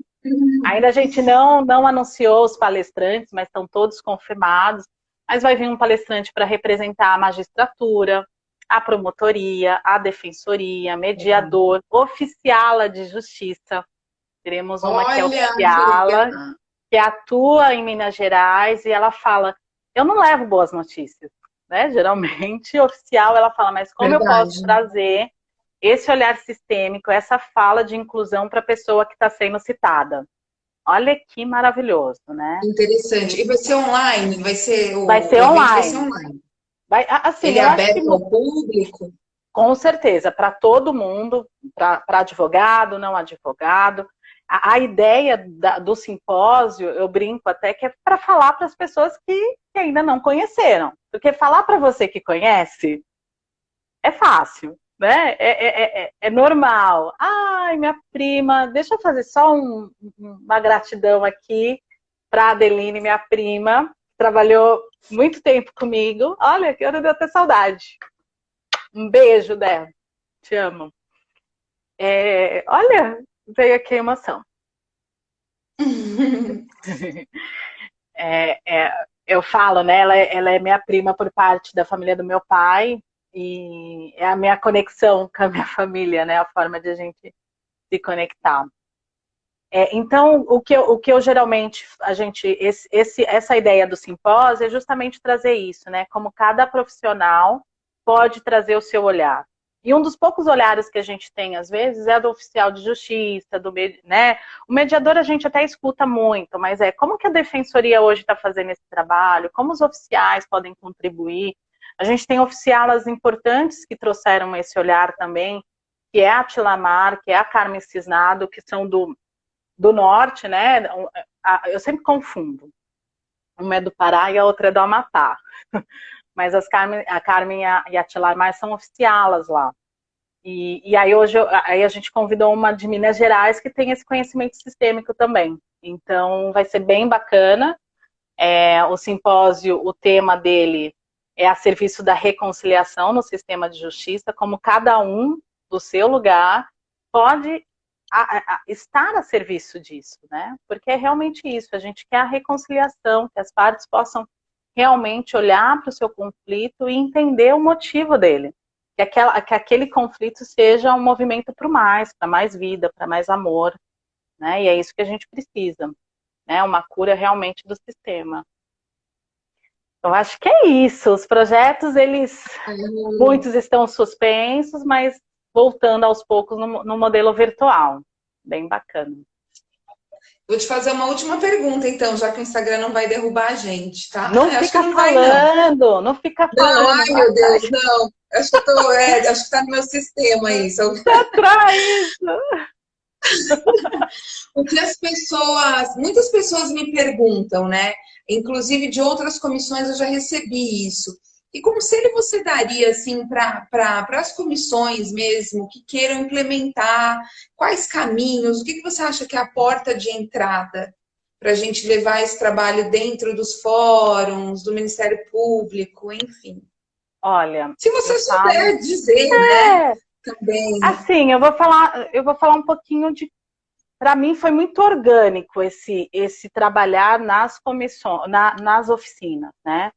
Ainda a gente não anunciou os palestrantes, mas estão todos confirmados. Mas vai vir um palestrante para representar a magistratura, a promotoria, a defensoria, mediador, oficiala de justiça. Teremos uma que é oficiala, que atua em Minas Gerais, e ela fala, eu não levo boas notícias, né? Geralmente, oficial, ela fala, mas como eu posso trazer esse olhar sistêmico, essa fala de inclusão para a pessoa que está sendo citada? Olha que maravilhoso, né? Interessante. E vai ser online? Vai ser online. Vai ser online. Assim, ele é aberto ao público? Com certeza, para todo mundo, para advogado, não advogado. A ideia do simpósio, eu brinco até que é para falar para as pessoas que ainda não conheceram. Porque falar para você que conhece é fácil, né? É normal. Ai, minha prima, deixa eu fazer só uma gratidão aqui para a Adeline, minha prima, trabalhou muito tempo comigo. Olha, que eu deu até saudade. Um beijo, Débora. Te amo. Olha, veio aqui a emoção. Eu falo, né? Ela é minha prima por parte da família do meu pai, e é a minha conexão com a minha família, né? A forma de a gente se conectar. Então, o que eu geralmente, essa ideia do simpósio é justamente trazer isso, né? Como cada profissional pode trazer o seu olhar. E um dos poucos olhares que a gente tem, às vezes, é do oficial de justiça, né? O mediador a gente até escuta muito, mas como que a defensoria hoje está fazendo esse trabalho? Como os oficiais podem contribuir? A gente tem oficialas importantes que trouxeram esse olhar também, que é a Tilamar, que é a Carmen Cisnado, que são do norte, né? Eu sempre confundo. Uma é do Pará e a outra é do Amapá. Mas a Carmen e a Tilamar são oficialas lá. E aí hoje a gente convidou uma de Minas Gerais que tem esse conhecimento sistêmico também. Então vai ser bem bacana. O simpósio, o tema dele é a serviço da reconciliação no sistema de justiça, como cada um do seu lugar pode estar a serviço disso, né? Porque é realmente isso, a gente quer a reconciliação, que as partes possam realmente olhar para o seu conflito e entender o motivo dele. Que aquele conflito seja um movimento para mais vida, para mais amor, né? E é isso que a gente precisa, né? Uma cura realmente do sistema. Eu acho que é isso. Os projetos, muitos estão suspensos, mas voltando aos poucos no modelo virtual. Bem bacana. Vou te fazer uma última pergunta, então, já que o Instagram não vai derrubar a gente, tá? Não fica falando, não fica falando. Ai, meu Deus, não. Acho que tá no meu sistema isso. Tá atrás. O que muitas pessoas me perguntam, né? Inclusive de outras comissões eu já recebi isso. E conselho você daria assim para as comissões mesmo que queiram implementar? Quais caminhos? O que você acha que é a porta de entrada para a gente levar esse trabalho dentro dos fóruns, do Ministério Público, enfim? Olha, se você souber dizer, né? Também. Assim, eu vou falar um pouquinho de. Para mim foi muito orgânico esse trabalhar nas comissões, nas oficinas, né?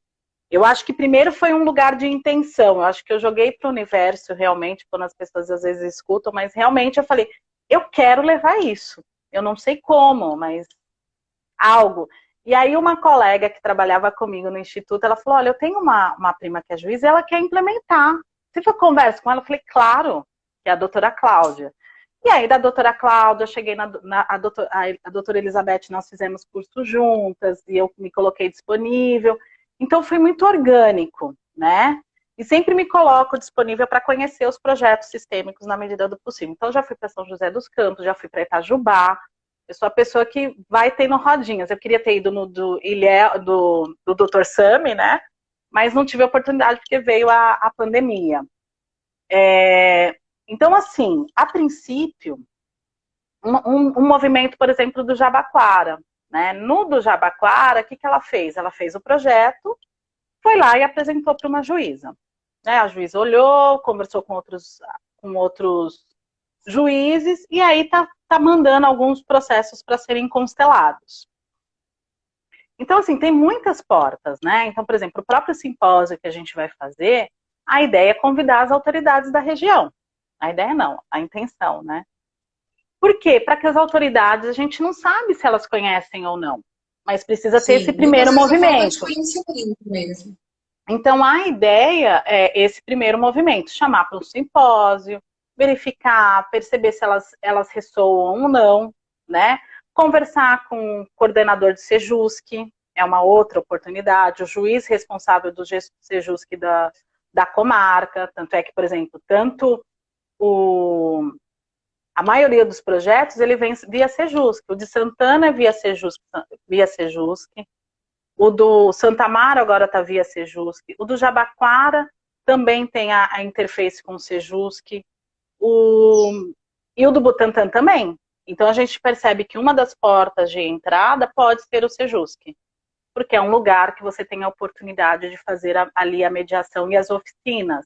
Eu acho que primeiro foi um lugar de intenção. Eu acho que eu joguei para o universo realmente, quando as pessoas às vezes escutam, mas realmente eu falei, eu quero levar isso. Eu não sei como, mas algo. E aí uma colega que trabalhava comigo no instituto, ela falou, olha, eu tenho uma prima que é juíza e ela quer implementar. Você foi conversa com ela? Eu falei, claro, que é a doutora Cláudia. E aí da doutora Cláudia, eu cheguei a doutora Elizabeth, nós fizemos curso juntas e eu me coloquei disponível. Então foi muito orgânico, né? E sempre me coloco disponível para conhecer os projetos sistêmicos na medida do possível. Então já fui para São José dos Campos, já fui para Itajubá. Eu sou a pessoa que vai tendo rodinhas. Eu queria ter ido no do Dr. Sami, né? Mas não tive a oportunidade porque veio a pandemia. Então, assim, a princípio, um movimento, por exemplo, do Jabaquara. Né? No do Jabaquara, o que ela fez? Ela fez o projeto, foi lá e apresentou para uma juíza. Né? A juíza olhou, conversou com outros juízes, e aí tá mandando alguns processos para serem constelados. Então, assim, tem muitas portas, né? Então, por exemplo, o próprio simpósio que a gente vai fazer, a ideia é convidar as autoridades da região. A ideia não, a intenção, né? Por quê? Para que as autoridades, a gente não sabe se elas conhecem ou não, mas precisa ter esse primeiro movimento. Mesmo. Então, a ideia é esse primeiro movimento, chamar para um simpósio, verificar, perceber se elas ressoam ou não, né? Conversar com o coordenador do Sejusc, é uma outra oportunidade, o juiz responsável do Sejusc da comarca, tanto é que, por exemplo, a maioria dos projetos, ele vem via Sejusc, o de Santana é via Sejusc, o do Santa Amaro agora está via Sejusc, o do Jabaquara também tem a interface com o Sejusc, e o do Butantã também. Então a gente percebe que uma das portas de entrada pode ser o Sejusc, porque é um lugar que você tem a oportunidade de fazer ali a mediação e as oficinas.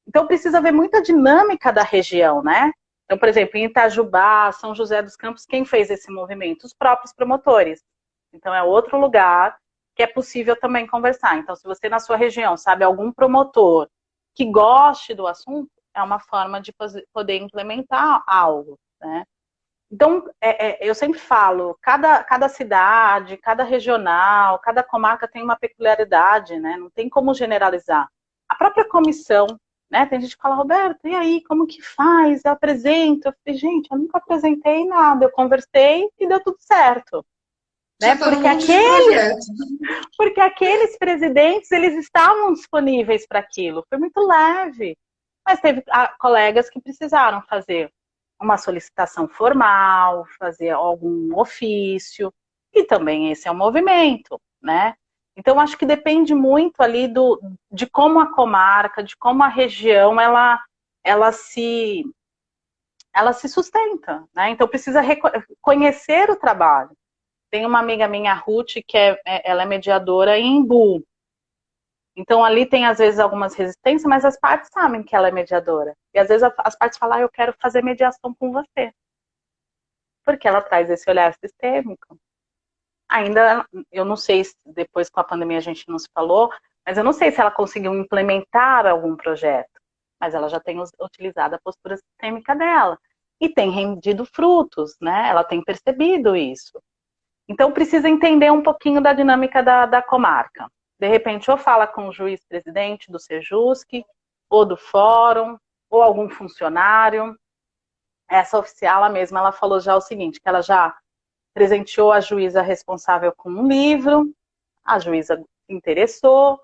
Então precisa ver muita dinâmica da região, né? Então, por exemplo, em Itajubá, São José dos Campos, quem fez esse movimento? Os próprios promotores. Então é outro lugar que é possível também conversar. Então, se você na sua região sabe algum promotor que goste do assunto, é uma forma de poder implementar algo, né? Então, eu sempre falo, cada cidade, cada regional, cada comarca tem uma peculiaridade, né? Não tem como generalizar. A própria comissão, né? Tem gente que fala, Roberto, e aí, como que faz? Eu apresento? Eu falei, gente, eu nunca apresentei nada, eu conversei e deu tudo certo. Né? Porque aqueles presidentes, eles estavam disponíveis para aquilo, foi muito leve. Mas teve colegas que precisaram fazer uma solicitação formal, fazer algum ofício, e também esse é um movimento, né? Então, acho que depende muito ali de como a comarca, de como a região, ela se sustenta, né? Então, precisa conhecer o trabalho. Tem uma amiga minha, a Ruth, que ela é mediadora em Embu. Então, ali tem, às vezes, algumas resistências, mas as partes sabem que ela é mediadora. E, às vezes, as partes falam, eu quero fazer mediação com você. Porque ela traz esse olhar sistêmico. Ainda, eu não sei se depois com a pandemia a gente não se falou, mas eu não sei se ela conseguiu implementar algum projeto. Mas ela já tem utilizado a postura sistêmica dela. E tem rendido frutos, né? Ela tem percebido isso. Então, precisa entender um pouquinho da dinâmica da comarca. De repente, ou fala com o juiz-presidente do Sejusc, ou do fórum, ou algum funcionário. Essa oficial, ela mesma, ela falou já o seguinte, que ela já presenteou a juíza responsável com um livro, a juíza se interessou,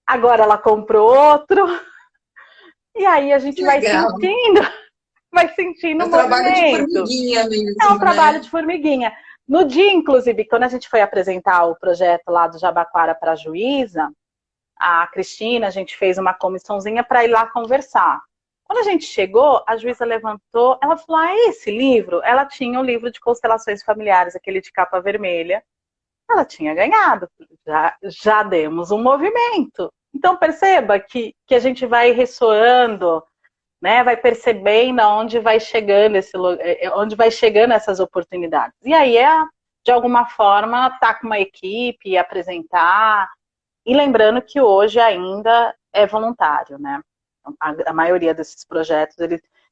agora ela comprou outro, e aí a gente vai sentindo o movimento. É um trabalho de formiguinha mesmo, é um trabalho de formiguinha. No dia, inclusive, quando a gente foi apresentar o projeto lá do Jabaquara para a juíza, a Cristina, a gente fez uma comissãozinha para ir lá conversar. Quando a gente chegou, a juíza levantou, ela falou, esse livro? Ela tinha o livro de constelações familiares, aquele de capa vermelha. Ela tinha ganhado, já demos um movimento. Então, perceba que a gente vai ressoando, né, vai percebendo onde vai chegando onde vai chegando essas oportunidades. E aí de alguma forma, estar com uma equipe, apresentar, e lembrando que hoje ainda é voluntário, né? A maioria desses projetos,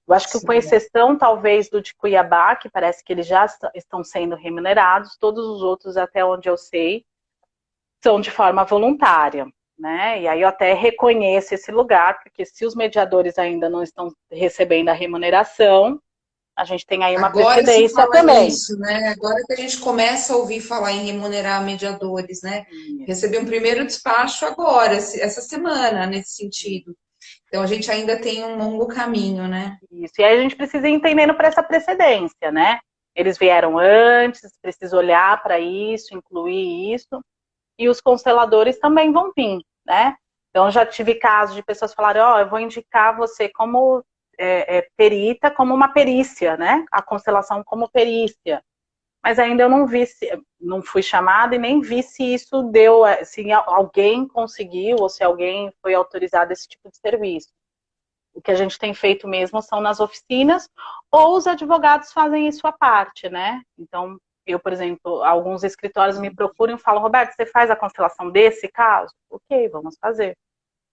Eu acho que com exceção, talvez, do de Cuiabá, que parece que eles já estão sendo remunerados, todos os outros, até onde eu sei, são de forma voluntária, né? E aí eu até reconheço esse lugar, porque se os mediadores ainda não estão recebendo a remuneração, a gente tem aí uma Agora se precedência fala também. isso, né? Agora que a gente começa a ouvir falar em remunerar mediadores, né? Recebi um primeiro despacho agora, essa semana, nesse sentido. Então a gente ainda tem um longo caminho, né? Isso. E aí a gente precisa ir entendendo para essa precedência, né? Eles vieram antes, precisa olhar para isso, incluir isso. E os consteladores também vão vir, né? Então já tive casos de pessoas falarem, ó, eu vou indicar você como perita, como uma perícia, né? A constelação como perícia. Mas ainda eu não vi, não fui chamada e nem vi se isso deu, se alguém conseguiu ou se alguém foi autorizado esse tipo de serviço. O que a gente tem feito mesmo são nas oficinas, ou os advogados fazem isso à parte, né? Então, eu, por exemplo, alguns escritórios me procuram e falam, Roberto, você faz a constelação desse caso? Ok, vamos fazer.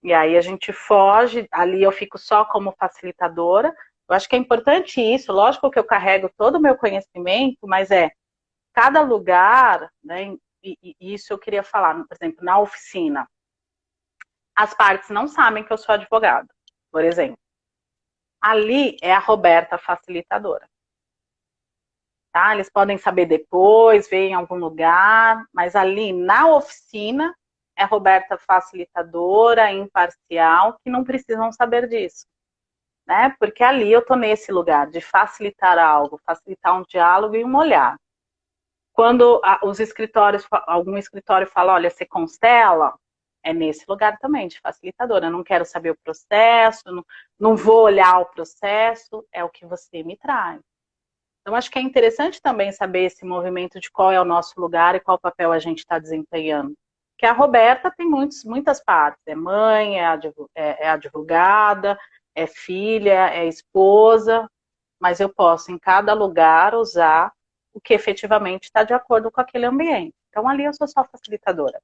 E aí a gente foge, ali eu fico só como facilitadora. Eu acho que é importante isso, lógico que eu carrego todo o meu conhecimento, mas cada lugar, né, e isso eu queria falar, por exemplo, na oficina, as partes não sabem que eu sou advogada, por exemplo. Ali é a Roberta facilitadora. Tá? Eles podem saber depois, ver em algum lugar, mas ali na oficina é a Roberta facilitadora, imparcial, que não precisam saber disso. Né? Porque ali eu estou nesse lugar de facilitar algo, facilitar um diálogo e um olhar. Quando os escritórios, algum escritório fala, olha, você constela, é nesse lugar também, de facilitadora. Eu não quero saber o processo, não vou olhar o processo, é o que você me traz. Então, acho que é interessante também saber esse movimento de qual é o nosso lugar e qual papel a gente está desempenhando. Porque a Roberta tem muitas partes. É mãe, é advogada, é filha, é esposa, mas eu posso, em cada lugar, usar o que efetivamente está de acordo com aquele ambiente. Então, ali eu sou só facilitadora.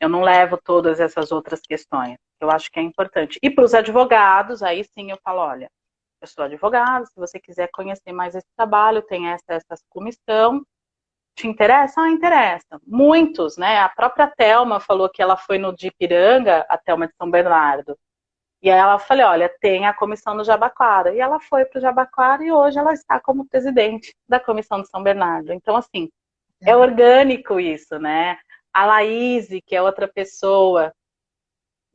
Eu não levo todas essas outras questões. Eu acho que é importante. E para os advogados, aí sim eu falo, olha, eu sou advogada, se você quiser conhecer mais esse trabalho, tem essa comissão. Te interessa? Ah, interessa. Muitos, né? A própria Thelma falou que ela foi no de Ipiranga, a Thelma de São Bernardo. E aí ela falou, olha, tem a comissão do Jabaquara. E ela foi para o Jabaquara e hoje ela está como presidente da comissão de São Bernardo. Então, assim, é orgânico isso, né? A Laís, que é outra pessoa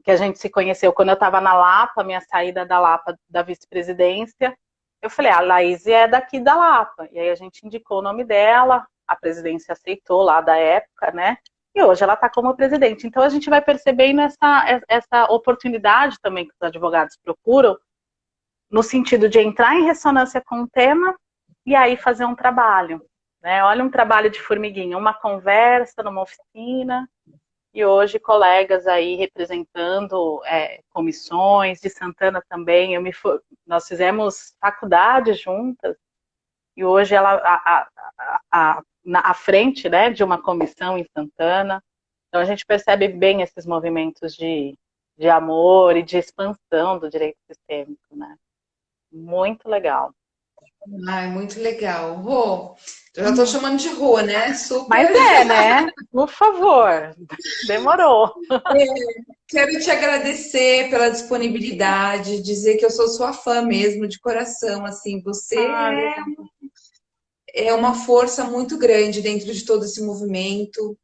que a gente se conheceu quando eu estava na Lapa, minha saída da Lapa da vice-presidência, eu falei, a Laís é daqui da Lapa. E aí a gente indicou o nome dela, a presidência aceitou lá da época, né? E hoje ela está como presidente. Então a gente vai percebendo essa oportunidade também que os advogados procuram, no sentido de entrar em ressonância com o tema e aí fazer um trabalho. Né? Olha um trabalho de formiguinha, uma conversa numa oficina, e hoje colegas aí representando comissões, de Santana também, nós fizemos faculdade juntas, e hoje ela à frente, né, de uma comissão em Santana. Então a gente percebe bem esses movimentos de amor e de expansão do direito sistêmico, né? Muito legal. Ai, muito legal. Rô, eu já tô chamando de Rô, né? Super. Mas né? Por favor. Demorou. Quero te agradecer pela disponibilidade, dizer que eu sou sua fã mesmo, de coração. Assim, você é uma força muito grande dentro de todo esse movimento.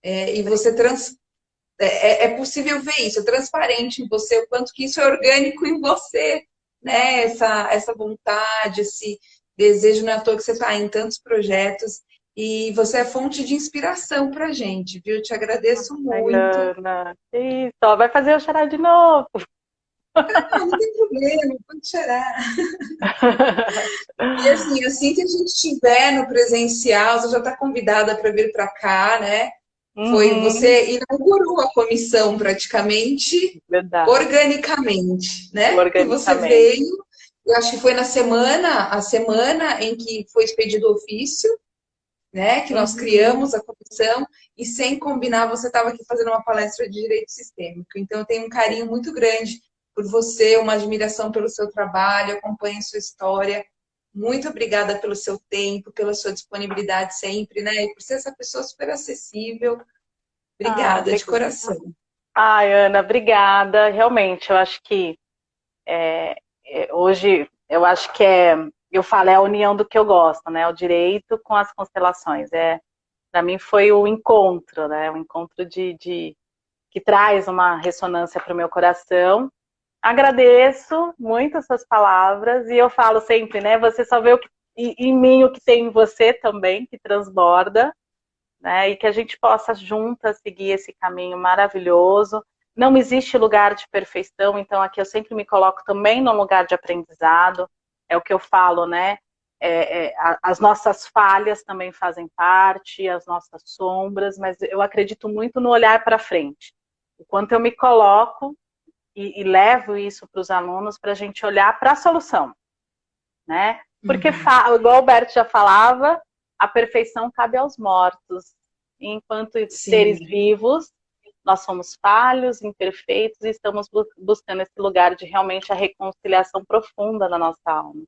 E você é possível ver isso, é transparente em você, o quanto que isso é orgânico em você, né? Essa vontade, esse desejo, não é à toa que você está em tantos projetos. E você é fonte de inspiração para a gente, viu? Eu te agradeço muito. Ana. Isso, ó, vai fazer eu chorar de novo. Não tem problema, pode chorar. E assim que a gente estiver no presencial, você já está convidada para vir para cá, né? Você inaugurou a comissão praticamente, Verdade. organicamente, né? Que você veio, eu acho que foi a semana em que foi expedido o ofício, né? Que nós criamos a comissão, e sem combinar, você estava aqui fazendo uma palestra de direito sistêmico. Então, eu tenho um carinho muito grande por você, uma admiração pelo seu trabalho, acompanho sua história. Muito obrigada pelo seu tempo, pela sua disponibilidade sempre, né? E por ser essa pessoa super acessível. Ah, Obrigada, de coração. Ai, Ana, obrigada. Realmente, eu acho que hoje, eu acho que eu falo, é a união do que eu gosto, né? O direito com as constelações. Para mim foi o encontro, né? O encontro que traz uma ressonância para o meu coração. Agradeço muito as suas palavras e eu falo sempre, né? Você só vê em mim o que tem em você também, que transborda, né? E que a gente possa juntas seguir esse caminho maravilhoso. Não existe lugar de perfeição, então aqui eu sempre me coloco também num lugar de aprendizado. É o que eu falo, né? As nossas falhas também fazem parte, as nossas sombras, mas eu acredito muito no olhar para frente. O quanto eu me coloco e levo isso para os alunos para a gente olhar para a solução, né? Porque, igual o Alberto já falava, a perfeição cabe aos mortos. Enquanto seres Sim. vivos, nós somos falhos, imperfeitos e estamos buscando esse lugar de realmente a reconciliação profunda da nossa alma.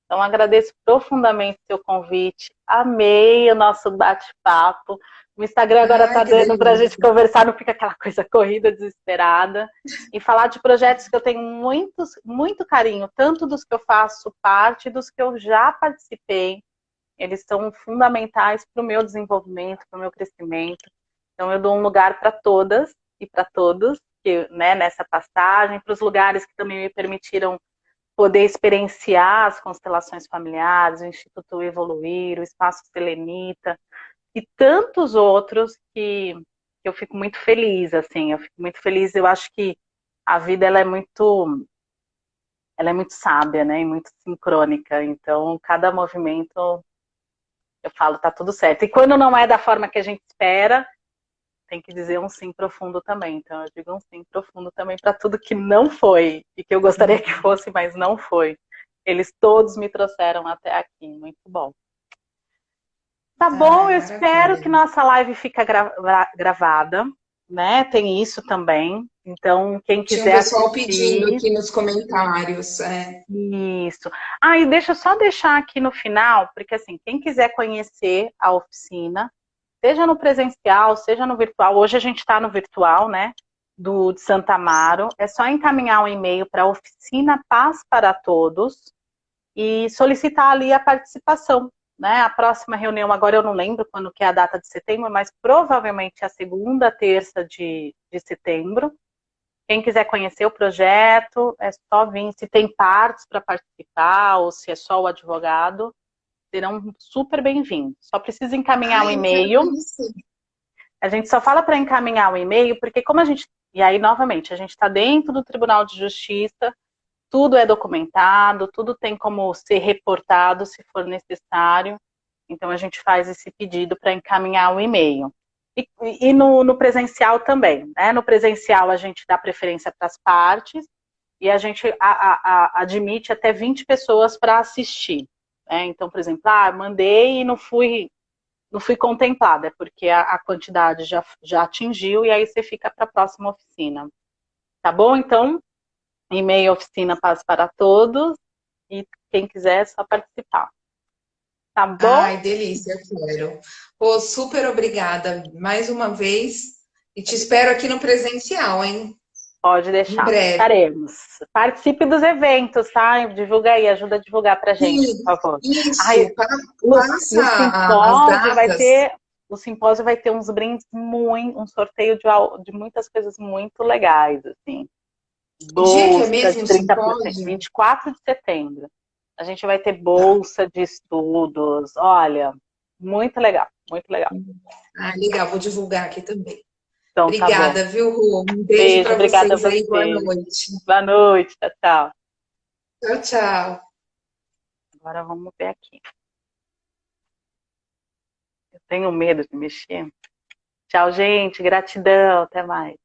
Então, agradeço profundamente o seu convite. Amei o nosso bate-papo. O Instagram agora Ai, está que dando para a gente delícia. conversar, não fica aquela coisa corrida, desesperada. E falar de projetos que eu tenho muito carinho, tanto dos que eu faço parte, dos que eu já participei. Eles são fundamentais para o meu desenvolvimento, para o meu crescimento. Então, eu dou um lugar para todas e para todos, que, né, nessa passagem, para os lugares que também me permitiram poder experienciar as constelações familiares, o Instituto Evoluir, o Espaço Selenita e tantos outros que eu fico muito feliz, assim, eu fico muito feliz, eu acho que a vida ela é muito sábia, né, e muito sincrônica, então cada movimento, eu falo, tá tudo certo. E quando não é da forma que a gente espera, tem que dizer um sim profundo também. Então eu digo um sim profundo também para tudo que não foi e que eu gostaria que fosse, mas não foi. Eles todos me trouxeram até aqui. Muito bom. Tá bom, Ai, eu espero maravilha. que nossa live fique gravada, né? Tem isso também. Então, quem Tinha um quiser pessoal pedindo assistir, aqui nos comentários. É. isso. Ah, e só deixar aqui no final, porque assim, quem quiser conhecer a oficina, seja no presencial, seja no virtual, hoje a gente está no virtual, né? De Santa Amaro, é só encaminhar um e-mail para a Oficina Paz para Todos e solicitar ali a participação, né? A próxima reunião, agora eu não lembro quando que é a data de setembro, mas provavelmente é a segunda terça de setembro. Quem quiser conhecer o projeto, é só vir. Se tem partes para participar ou se é só o advogado, serão super bem-vindos. Só precisa encaminhar um Ai, eu quero e-mail. conhecer. A gente só fala para encaminhar o e-mail, porque como a gente. E aí, novamente, a gente está dentro do Tribunal de Justiça, tudo é documentado, tudo tem como ser reportado se for necessário. Então, a gente faz esse pedido para encaminhar o e-mail. E no presencial também, né? No presencial, a gente dá preferência para as partes e a gente admite até 20 pessoas para assistir. Né? Então, por exemplo, mandei e não fui contemplada, é porque a quantidade já atingiu e aí você fica para a próxima oficina. Tá bom? Então, e-mail oficina Paz para Todos e quem quiser é só participar. Tá bom? Ai, delícia, eu quero. Pô, super obrigada mais uma vez. E te espero aqui no presencial, hein? Pode Em deixar. breve. Estaremos. Participe dos eventos, tá? Divulga aí, ajuda a divulgar pra gente, Sim, por favor. Ai, isso. e Passa as datas. o simpósio vai ter uns brindes muito, um sorteio de muitas coisas muito legais, assim. Que dia que é Bolsa mesmo de o 30%, simpósio? 24 de setembro. A gente vai ter Tá. bolsa de estudos. Olha, muito legal, muito legal. Ah, legal, vou divulgar aqui também. Então tá bom. Obrigada, viu, Rô? Um beijo Beijo, para obrigada a vocês aí. Boa você. noite. Boa noite, tchau, tchau. Tchau, tchau. Agora vamos ver aqui. Eu tenho medo de mexer. Tchau, gente. Gratidão. Até mais.